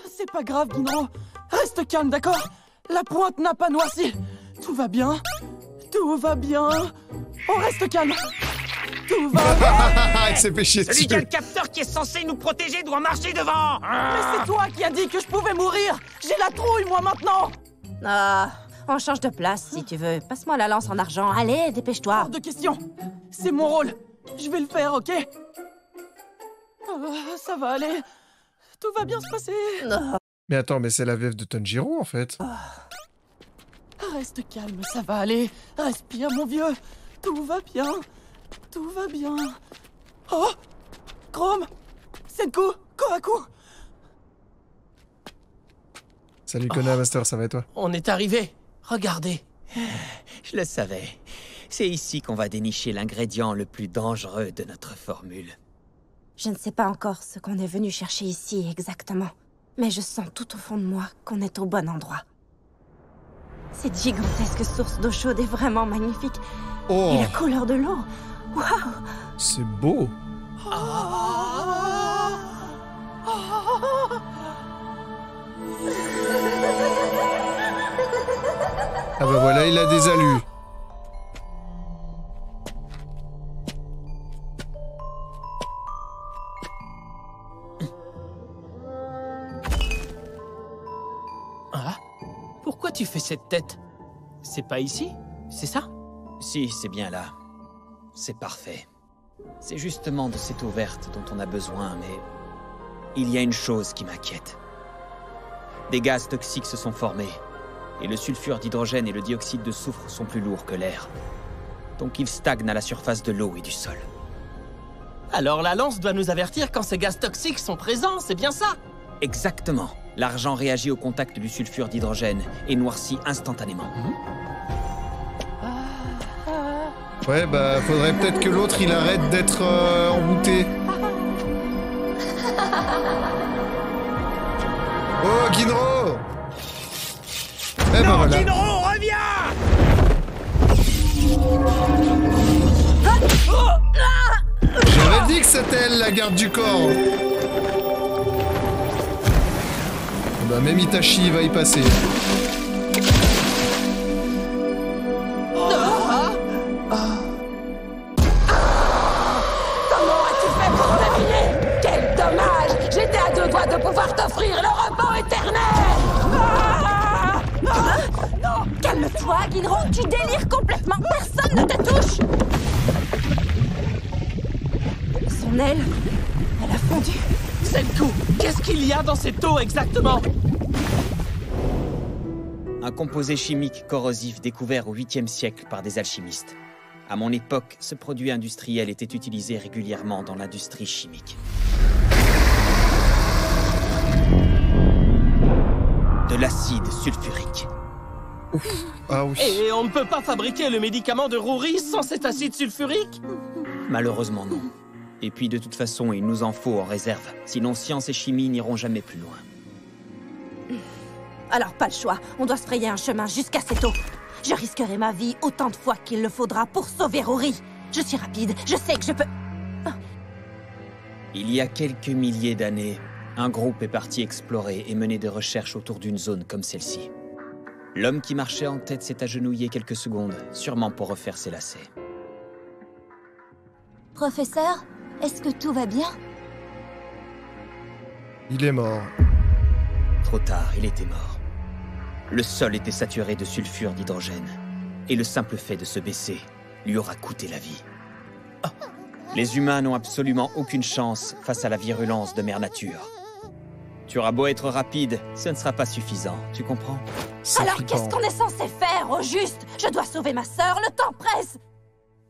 C'est pas grave, Ginro. Reste calme, d'accord? La pointe n'a pas noirci. Tout va bien. Tout va bien. On reste calme. Tout va bien. Il s'est fait chier Celui dessus. qui a le capteur qui est censé nous protéger doit marcher devant. Mais c'est toi qui as dit que je pouvais mourir. J'ai la trouille, moi, maintenant. Ah, on change de place si tu veux. Passe-moi la lance en argent. Allez, dépêche-toi. Hors de question. C'est mon rôle. Je vais le faire, ok? Ça va aller. Tout va bien se passer. Mais attends, mais c'est la veuve de Tanjiro en fait. Reste calme, ça va aller. Respire, mon vieux. Tout va bien. Tout va bien. Oh! Chrome! Senku! Kohaku! Salut Kona Master, ça va et toi? On est arrivé. Regardez. Je le savais. C'est ici qu'on va dénicher l'ingrédient le plus dangereux de notre formule. Je ne sais pas encore ce qu'on est venu chercher ici exactement. Mais je sens tout au fond de moi qu'on est au bon endroit. Cette gigantesque source d'eau chaude est vraiment magnifique. Oh! Et la couleur de l'eau. Waouh! C'est beau! Ah bah voilà, il a des alus. Ah? Pourquoi tu fais cette tête? C'est pas ici? C'est ça? Si, c'est bien là. C'est parfait. C'est justement de cette eau verte dont on a besoin, mais... il y a une chose qui m'inquiète. Des gaz toxiques se sont formés, et le sulfure d'hydrogène et le dioxyde de soufre sont plus lourds que l'air. Donc ils stagnent à la surface de l'eau et du sol. Alors la lance doit nous avertir quand ces gaz toxiques sont présents, c'est bien ça? Exactement. L'argent réagit au contact du sulfure d'hydrogène et noircit instantanément. Ouais, bah faudrait peut-être que l'autre il arrête d'être embouté. Oh, Ginro! Eh ben voilà. Ginro, reviens! J'avais dit que c'était elle la garde du corps. Bah même Itachi va y passer. Comment as-tu fait pour naviguer? Quel dommage! J'étais à deux doigts de pouvoir t'offrir le repos éternel! Non! Calme-toi, Ginro, tu délires complètement. Personne ne te touche! Son aile, elle a fondu. Senku, qu'est-ce qu'il y a dans cette eau exactement? Un composé chimique corrosif découvert au 8e siècle par des alchimistes. À mon époque, ce produit industriel était utilisé régulièrement dans l'industrie chimique. De l'acide sulfurique. Ouf. Ah oui. Et on ne peut pas fabriquer le médicament de Rory sans cet acide sulfurique? Malheureusement non. Et puis de toute façon, il nous en faut en réserve. Sinon science et chimie n'iront jamais plus loin. Alors pas le choix, on doit se frayer un chemin jusqu'à cette eau. Je risquerai ma vie autant de fois qu'il le faudra pour sauver Rory. Je suis rapide, je sais que je peux... Il y a quelques milliers d'années, un groupe est parti explorer et mener des recherches autour d'une zone comme celle-ci. L'homme qui marchait en tête s'est agenouillé quelques secondes, sûrement pour refaire ses lacets. Professeur, est-ce que tout va bien? Il est mort. Trop tard, il était mort. Le sol était saturé de sulfure d'hydrogène, et le simple fait de se baisser lui aura coûté la vie. Oh. Les humains n'ont absolument aucune chance face à la virulence de Mère Nature. Tu auras beau être rapide, ce ne sera pas suffisant, tu comprends? Alors qu'est-ce qu'on est censé faire, au juste? Je dois sauver ma sœur, le temps presse!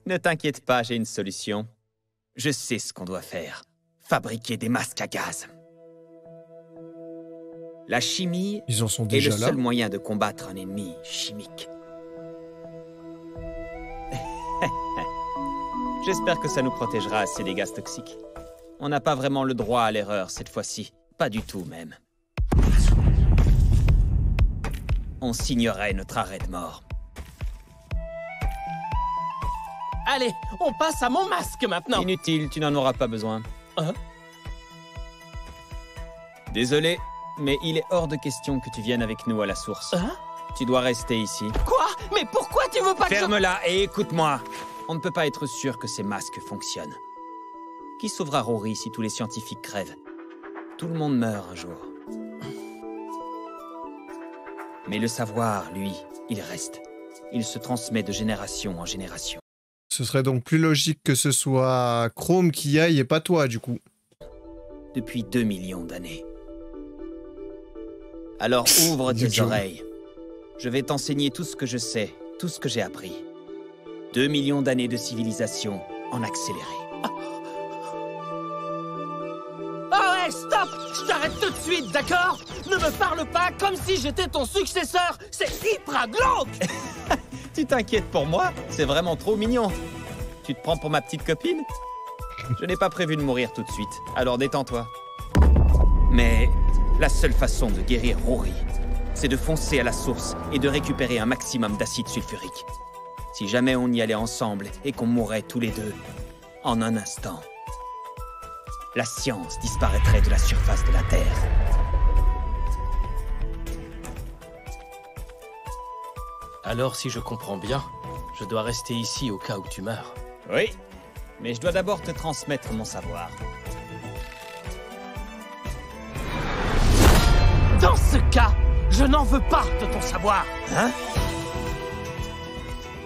Ne t'inquiète pas, j'ai une solution. Je sais ce qu'on doit faire. Fabriquer des masques à gaz. La chimie Ils en sont est déjà le là. seul moyen de combattre un ennemi chimique. J'espère que ça nous protégera assez des gaz toxiques. On n'a pas vraiment le droit à l'erreur cette fois-ci. Pas du tout, même. On signerait notre arrêt de mort. Allez, on passe à mon masque maintenant. Inutile, tu n'en auras pas besoin. Hein? Désolé, mais il est hors de question que tu viennes avec nous à la source. Hein? Tu dois rester ici. Quoi? Mais pourquoi tu veux pas que Ferme-la et écoute-moi. On ne peut pas être sûr que ces masques fonctionnent. Qui sauvera Rory si tous les scientifiques crèvent? Tout le monde meurt un jour. Mais le savoir, lui, il reste. Il se transmet de génération en génération. Ce serait donc plus logique que ce soit Chrome qui y aille et pas toi, du coup. Depuis 2 millions d'années. Alors ouvre tes oreilles. Je vais t'enseigner tout ce que je sais, tout ce que j'ai appris. 2 millions d'années de civilisation en accéléré. Ah ouais, stop! Je t'arrête tout de suite, d'accord? Ne me parle pas comme si j'étais ton successeur! C'est hyper glauque! Tu t'inquiètes pour moi? C'est vraiment trop mignon. Tu te prends pour ma petite copine? Je n'ai pas prévu de mourir tout de suite, alors détends-toi. Mais la seule façon de guérir Rory, c'est de foncer à la source et de récupérer un maximum d'acide sulfurique. Si jamais on y allait ensemble et qu'on mourrait tous les deux, en un instant, la science disparaîtrait de la surface de la Terre. Alors, si je comprends bien, je dois rester ici au cas où tu meurs. Oui, mais je dois d'abord te transmettre mon savoir. Dans ce cas, je n'en veux pas de ton savoir. Hein?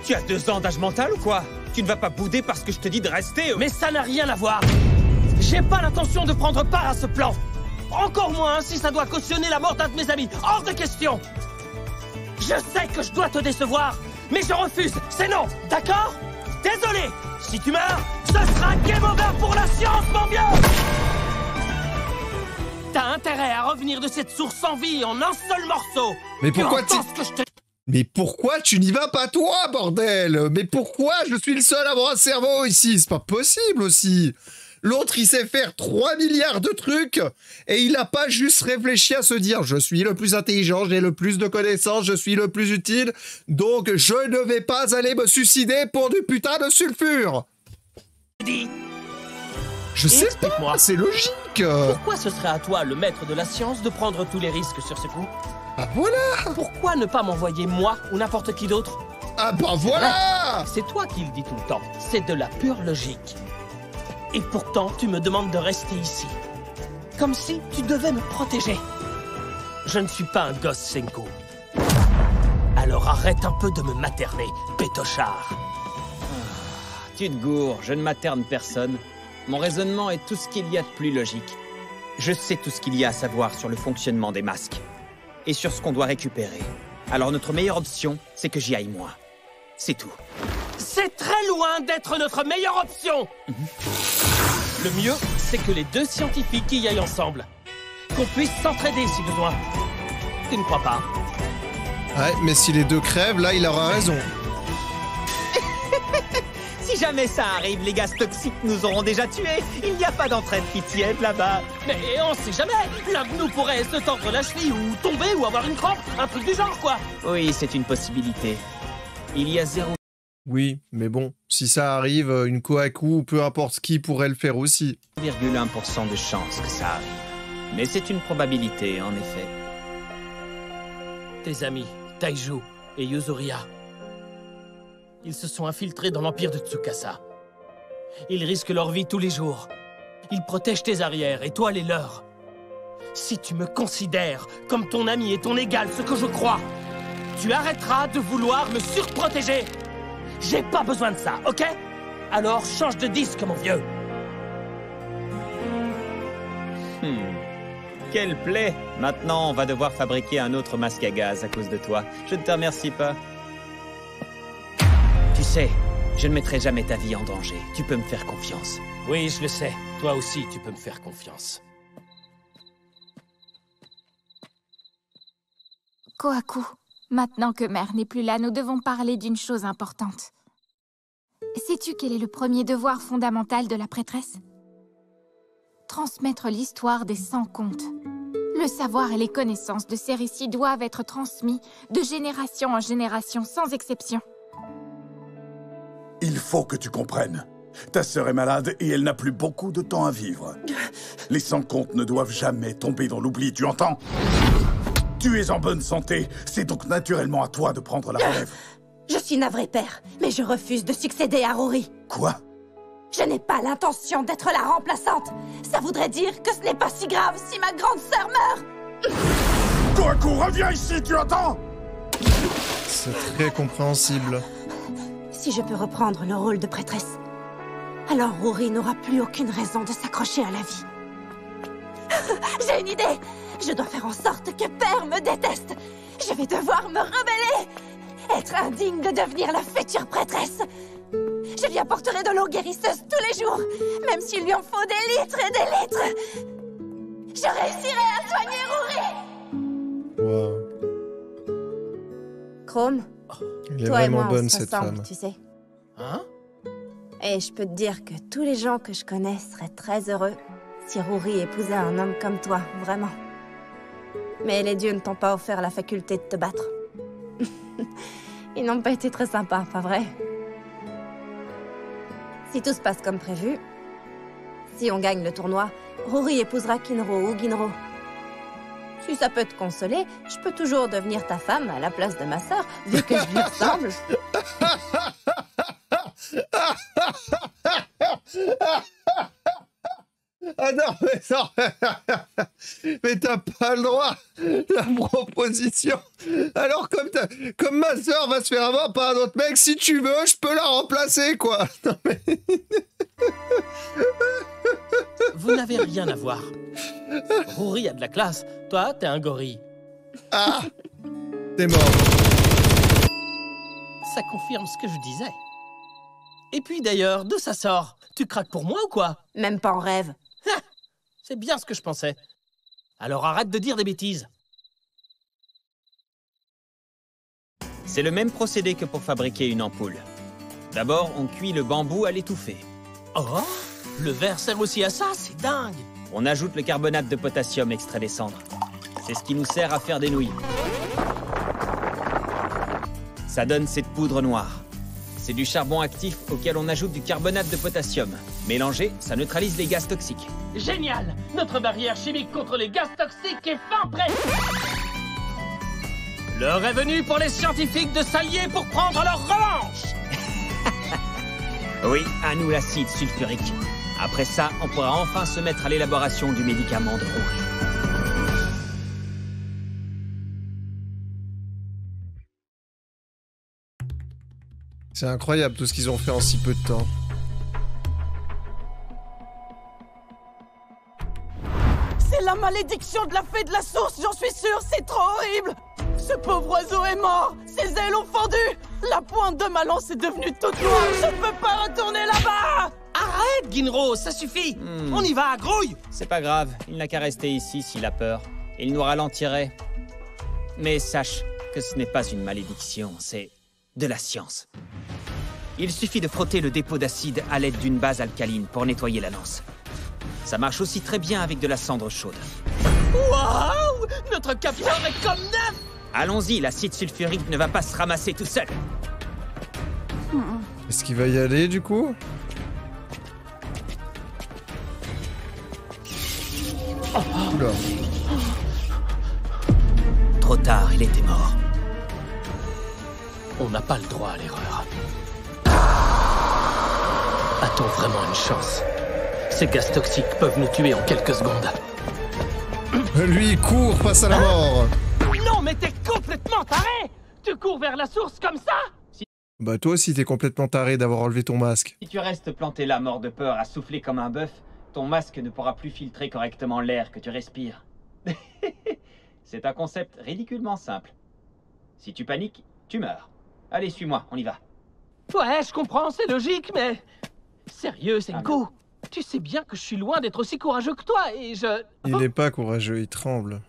Tu as 2 ans d'âge mental ou quoi? Tu ne vas pas bouder parce que je te dis de rester? Mais ça n'a rien à voir. J'ai pas l'intention de prendre part à ce plan. Encore moins si ça doit cautionner la mort d'un de mes amis. Hors de question. Je sais que je dois te décevoir, mais je refuse. C'est non, d'accord? Désolé. Si tu meurs, ce sera game over pour la science, mon vieux. T'as intérêt à revenir de cette source sans vie en un seul morceau. Mais pourquoi Mais pourquoi tu n'y vas pas toi, bordel? Mais pourquoi je suis le seul à avoir un cerveau ici? C'est pas possible aussi. L'autre, il sait faire 3 milliards de trucs et il n'a pas juste réfléchi à se dire « Je suis le plus intelligent, j'ai le plus de connaissances, je suis le plus utile, donc je ne vais pas aller me suicider pour du putain de sulfure !» Je sais pas, c'est logique. Pourquoi ce serait à toi, le maître de la science, de prendre tous les risques sur ce coup? Ah voilà. Pourquoi ne pas m'envoyer moi ou n'importe qui d'autre? Ah bah voilà. C'est toi qui le dis tout le temps, c'est de la pure logique. Et pourtant, tu me demandes de rester ici. Comme si tu devais me protéger. Je ne suis pas un gosse, Senku. Alors arrête un peu de me materner, pétochard. Tu te gourres, je ne materne personne. Mon raisonnement est tout ce qu'il y a de plus logique. Je sais tout ce qu'il y a à savoir sur le fonctionnement des masques. Et sur ce qu'on doit récupérer. Alors notre meilleure option, c'est que j'y aille moi. C'est tout. C'est très loin d'être notre meilleure option. Le mieux, c'est que les 2 scientifiques y aillent ensemble. Qu'on puisse s'entraider si besoin. Tu ne crois pas? Ouais, mais si les 2 crèvent, là, il aura raison. Si jamais ça arrive, les gaz toxiques nous auront déjà tués. Il n'y a pas d'entraide qui tienne là-bas. Mais on sait jamais. L'un de nous pourrait se tordre la cheville ou tomber ou avoir une crampe. Un truc du genre, quoi. Oui, c'est une possibilité. Il y a 0... Oui, mais bon, si ça arrive, une Kohaku ou peu importe qui pourrait le faire aussi. 0,1% de chance que ça arrive. Mais c'est une probabilité, en effet. Tes amis, Taiju et Yuzuria, ils se sont infiltrés dans l'empire de Tsukasa. Ils risquent leur vie tous les jours. Ils protègent tes arrières et toi les leurs. Si tu me considères comme ton ami et ton égal, ce que je crois, tu arrêteras de vouloir me surprotéger. J'ai pas besoin de ça, ok? Alors change de disque, mon vieux. Quelle plaie! Maintenant, on va devoir fabriquer un autre masque à gaz à cause de toi. Je ne te remercie pas. Tu sais, je ne mettrai jamais ta vie en danger. Tu peux me faire confiance. Oui, je le sais. Toi aussi, tu peux me faire confiance. Kohaku, maintenant que Mère n'est plus là, nous devons parler d'une chose importante. Sais-tu quel est le premier devoir fondamental de la prêtresse? transmettre l'histoire des 100 contes. Le savoir et les connaissances de ces récits doivent être transmis de génération en génération, sans exception. Il faut que tu comprennes. Ta sœur est malade et elle n'a plus beaucoup de temps à vivre. Les 100 contes ne doivent jamais tomber dans l'oubli, tu entends? Tu es en bonne santé, c'est donc naturellement à toi de prendre la relève. Je suis navré, père, mais je refuse de succéder à Rory. Quoi? Je n'ai pas l'intention d'être la remplaçante. Ça voudrait dire que ce n'est pas si grave si ma grande sœur meurt. Kohaku, reviens ici, tu entends? C'est très compréhensible. Si je peux reprendre le rôle de prêtresse, alors Rory n'aura plus aucune raison de s'accrocher à la vie. J'ai une idée! Je dois faire en sorte que Père me déteste. Je vais devoir me rebeller. Être indigne de devenir la future prêtresse. Je lui apporterai de l'eau guérisseuse tous les jours, même s'il lui en faut des litres et des litres. Je réussirai à soigner Rory. Wow. Chrome, Elle est toi et vraiment moi, bonne, on se cette ressemble, femme. tu sais. Hein? Et je peux te dire que tous les gens que je connais seraient très heureux si Rory épousait un homme comme toi, vraiment. Mais les dieux ne t'ont pas offert la faculté de te battre. Ils n'ont pas été très sympas, pas vrai? Si tout se passe comme prévu, si on gagne le tournoi, Rory épousera Kinro ou Ginro. Si ça peut te consoler, je peux toujours devenir ta femme à la place de ma sœur, vu que je lui ressemble. Ah non, mais non. Mais t'as pas le droit. La proposition. Alors, comme ma sœur va se faire avoir par un autre mec, si tu veux, je peux la remplacer, quoi. Non, mais... Vous n'avez rien à voir. Rory a de la classe. Toi, t'es un gorille. Ah, t'es mort. Ça confirme ce que je disais. Et puis d'ailleurs, d'où ça sort? Tu craques pour moi ou quoi? Même pas en rêve. C'est bien ce que je pensais. Alors arrête de dire des bêtises. C'est le même procédé que pour fabriquer une ampoule. D'abord, on cuit le bambou à l'étouffer. Oh, le verre sert aussi à ça, c'est dingue. On ajoute le carbonate de potassium extrait des cendres. C'est ce qui nous sert à faire des nouilles. Ça donne cette poudre noire. C'est du charbon actif auquel on ajoute du carbonate de potassium. Mélangé, ça neutralise les gaz toxiques. Génial! Notre barrière chimique contre les gaz toxiques est fin prête! L'heure est venue pour les scientifiques de s'allier pour prendre leur revanche! Oui, à nous l'acide sulfurique. Après ça, on pourra enfin se mettre à l'élaboration du médicament de Rory. C'est incroyable tout ce qu'ils ont fait en si peu de temps. C'est la malédiction de la fée de la source, j'en suis sûr, c'est trop horrible! Ce pauvre oiseau est mort, ses ailes ont fendu, la pointe de ma lance est devenue toute noire, je ne peux pas retourner là-bas! Arrête, Ginro, ça suffit! On y va, grouille! C'est pas grave, il n'a qu'à rester ici s'il a peur. Il nous ralentirait. Mais sache que ce n'est pas une malédiction, c'est de la science. Il suffit de frotter le dépôt d'acide à l'aide d'une base alcaline pour nettoyer la lance. Ça marche aussi très bien avec de la cendre chaude. Waouh! Notre capteur est comme neuf! Allons-y, l'acide sulfurique ne va pas se ramasser tout seul. Est-ce qu'il va y aller, du coup? Oula. Trop tard, il était mort. On n'a pas le droit à l'erreur. A-t-on vraiment une chance? Ces gaz toxiques peuvent nous tuer en quelques secondes. Lui, il court face à la mort. Non, mais t'es complètement taré! Tu cours vers la source comme ça? Bah toi aussi, t'es complètement taré d'avoir enlevé ton masque. Si tu restes planté là, mort de peur, à souffler comme un bœuf, ton masque ne pourra plus filtrer correctement l'air que tu respires. C'est un concept ridiculement simple. Si tu paniques, tu meurs. Allez, suis-moi, on y va. Ouais, je comprends, c'est logique, mais... Sérieux, Senku, tu sais bien que je suis loin d'être aussi courageux que toi, et je... Il est pas courageux, il tremble.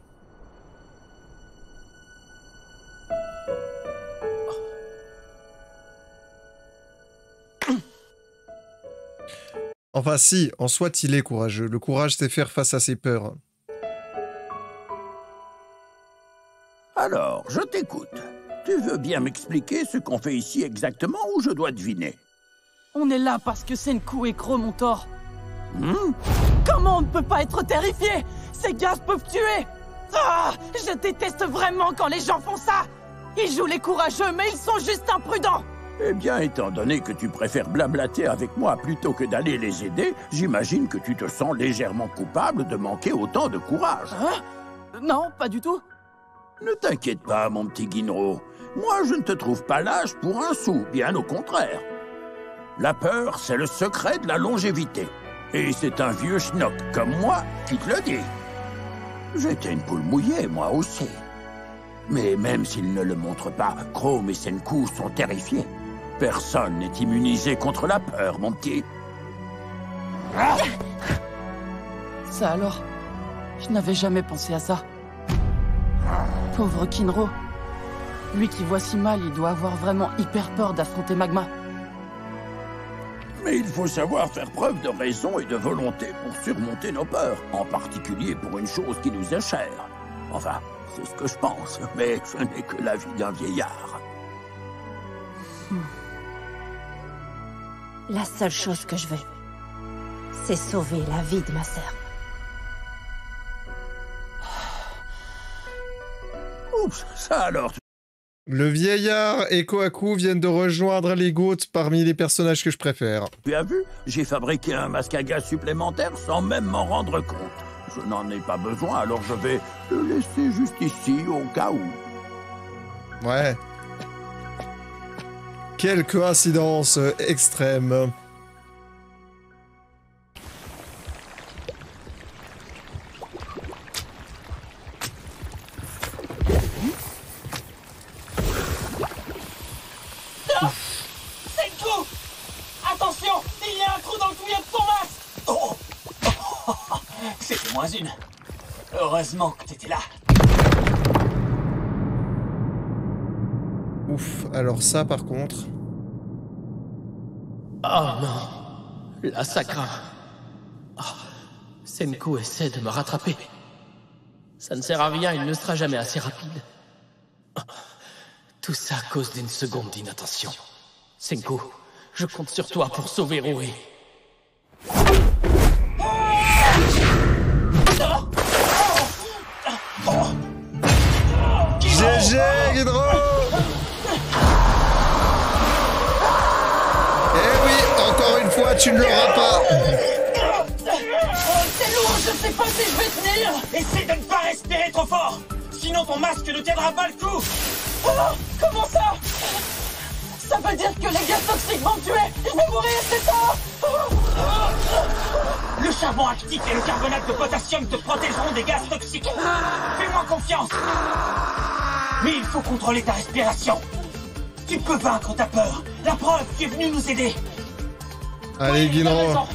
Enfin si, en soit il est courageux. Le courage c'est faire face à ses peurs. Alors, je t'écoute. Tu veux bien m'expliquer ce qu'on fait ici exactement ou je dois deviner? On est là parce que Senku et Crow m'ont tort. Comment on ne peut pas être terrifié? Ces gaz peuvent tuer. Ah, je déteste vraiment quand les gens font ça. Ils jouent les courageux, mais ils sont juste imprudents. Eh bien, étant donné que tu préfères blablater avec moi plutôt que d'aller les aider, j'imagine que tu te sens légèrement coupable de manquer autant de courage. Hein? Non, pas du tout. Ne t'inquiète pas, mon petit Ginro. Moi, je ne te trouve pas lâche pour un sou, bien au contraire. La peur, c'est le secret de la longévité. Et c'est un vieux schnock comme moi qui te le dit. J'étais une poule mouillée, moi aussi. Mais même s'ils ne le montrent pas, Chrome et Senku sont terrifiés. Personne n'est immunisé contre la peur, mon petit. Ah! Ça alors? Je n'avais jamais pensé à ça. Pauvre Kinro. Lui qui voit si mal, il doit avoir vraiment hyper peur d'affronter Magma. Mais il faut savoir faire preuve de raison et de volonté pour surmonter nos peurs, en particulier pour une chose qui nous est chère. Enfin, c'est ce que je pense, mais ce n'est que la vie d'un vieillard. La seule chose que je veux, c'est sauver la vie de ma sœur. Oups, ça alors... Le vieillard et Kohaku viennent de rejoindre les Goths parmi les personnages que je préfère. Tu as vu? J'ai fabriqué un masque à gaz supplémentaire sans même m'en rendre compte. Je n'en ai pas besoin, alors je vais le laisser juste ici au cas où. Ouais. Quelle coïncidence extrême. Senku! Attention! Il y a un trou dans le tuyau de ton masque! Oh. C'était moins une. Heureusement que t'étais là. Ouf, alors ça par contre... Oh non, la sacra. Oh, Senku essaie de me rattraper. Ça ne sert à rien, il ne sera jamais assez rapide. Oh, tout ça à cause d'une seconde d'inattention. Senku, je compte sur toi pour sauver Rui. GG, Ghidorah! Eh oui, encore une fois, tu ne l'auras pas! C'est lourd, je sais pas si je vais tenir! Essaie de ne pas respirer trop fort! Sinon ton masque ne tiendra pas le coup! Oh, comment ça? Ça veut dire que les gaz toxiques vont me tuer! Je vais mourir, c'est ça! Le charbon actif et le carbonate de potassium te protégeront des gaz toxiques! Fais-moi confiance! Mais il faut contrôler ta respiration! Tu peux vaincre ta peur! La preuve, tu es venu nous aider! Allez, oui, Ghidorah!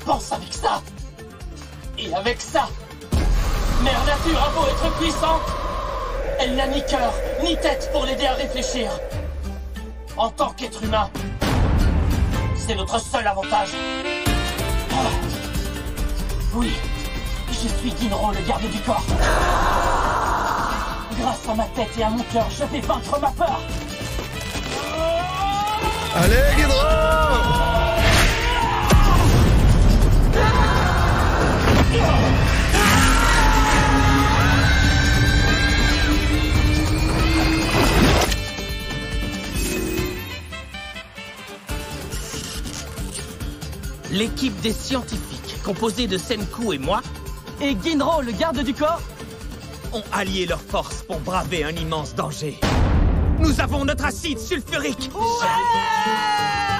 Pense avec ça! Et avec ça! Mère Nature a beau être puissante, elle n'a ni cœur, ni tête pour l'aider à réfléchir. En tant qu'être humain, c'est notre seul avantage. Oh. Oui, je suis Ginro, le garde du corps. Grâce à ma tête et à mon cœur, je vais vaincre ma peur. Allez, Ghidorah! L'équipe des scientifiques, composée de Senku et moi, et Ginro, le garde du corps, ont allié leurs forces pour braver un immense danger. Nous avons notre acide sulfurique. Ouais!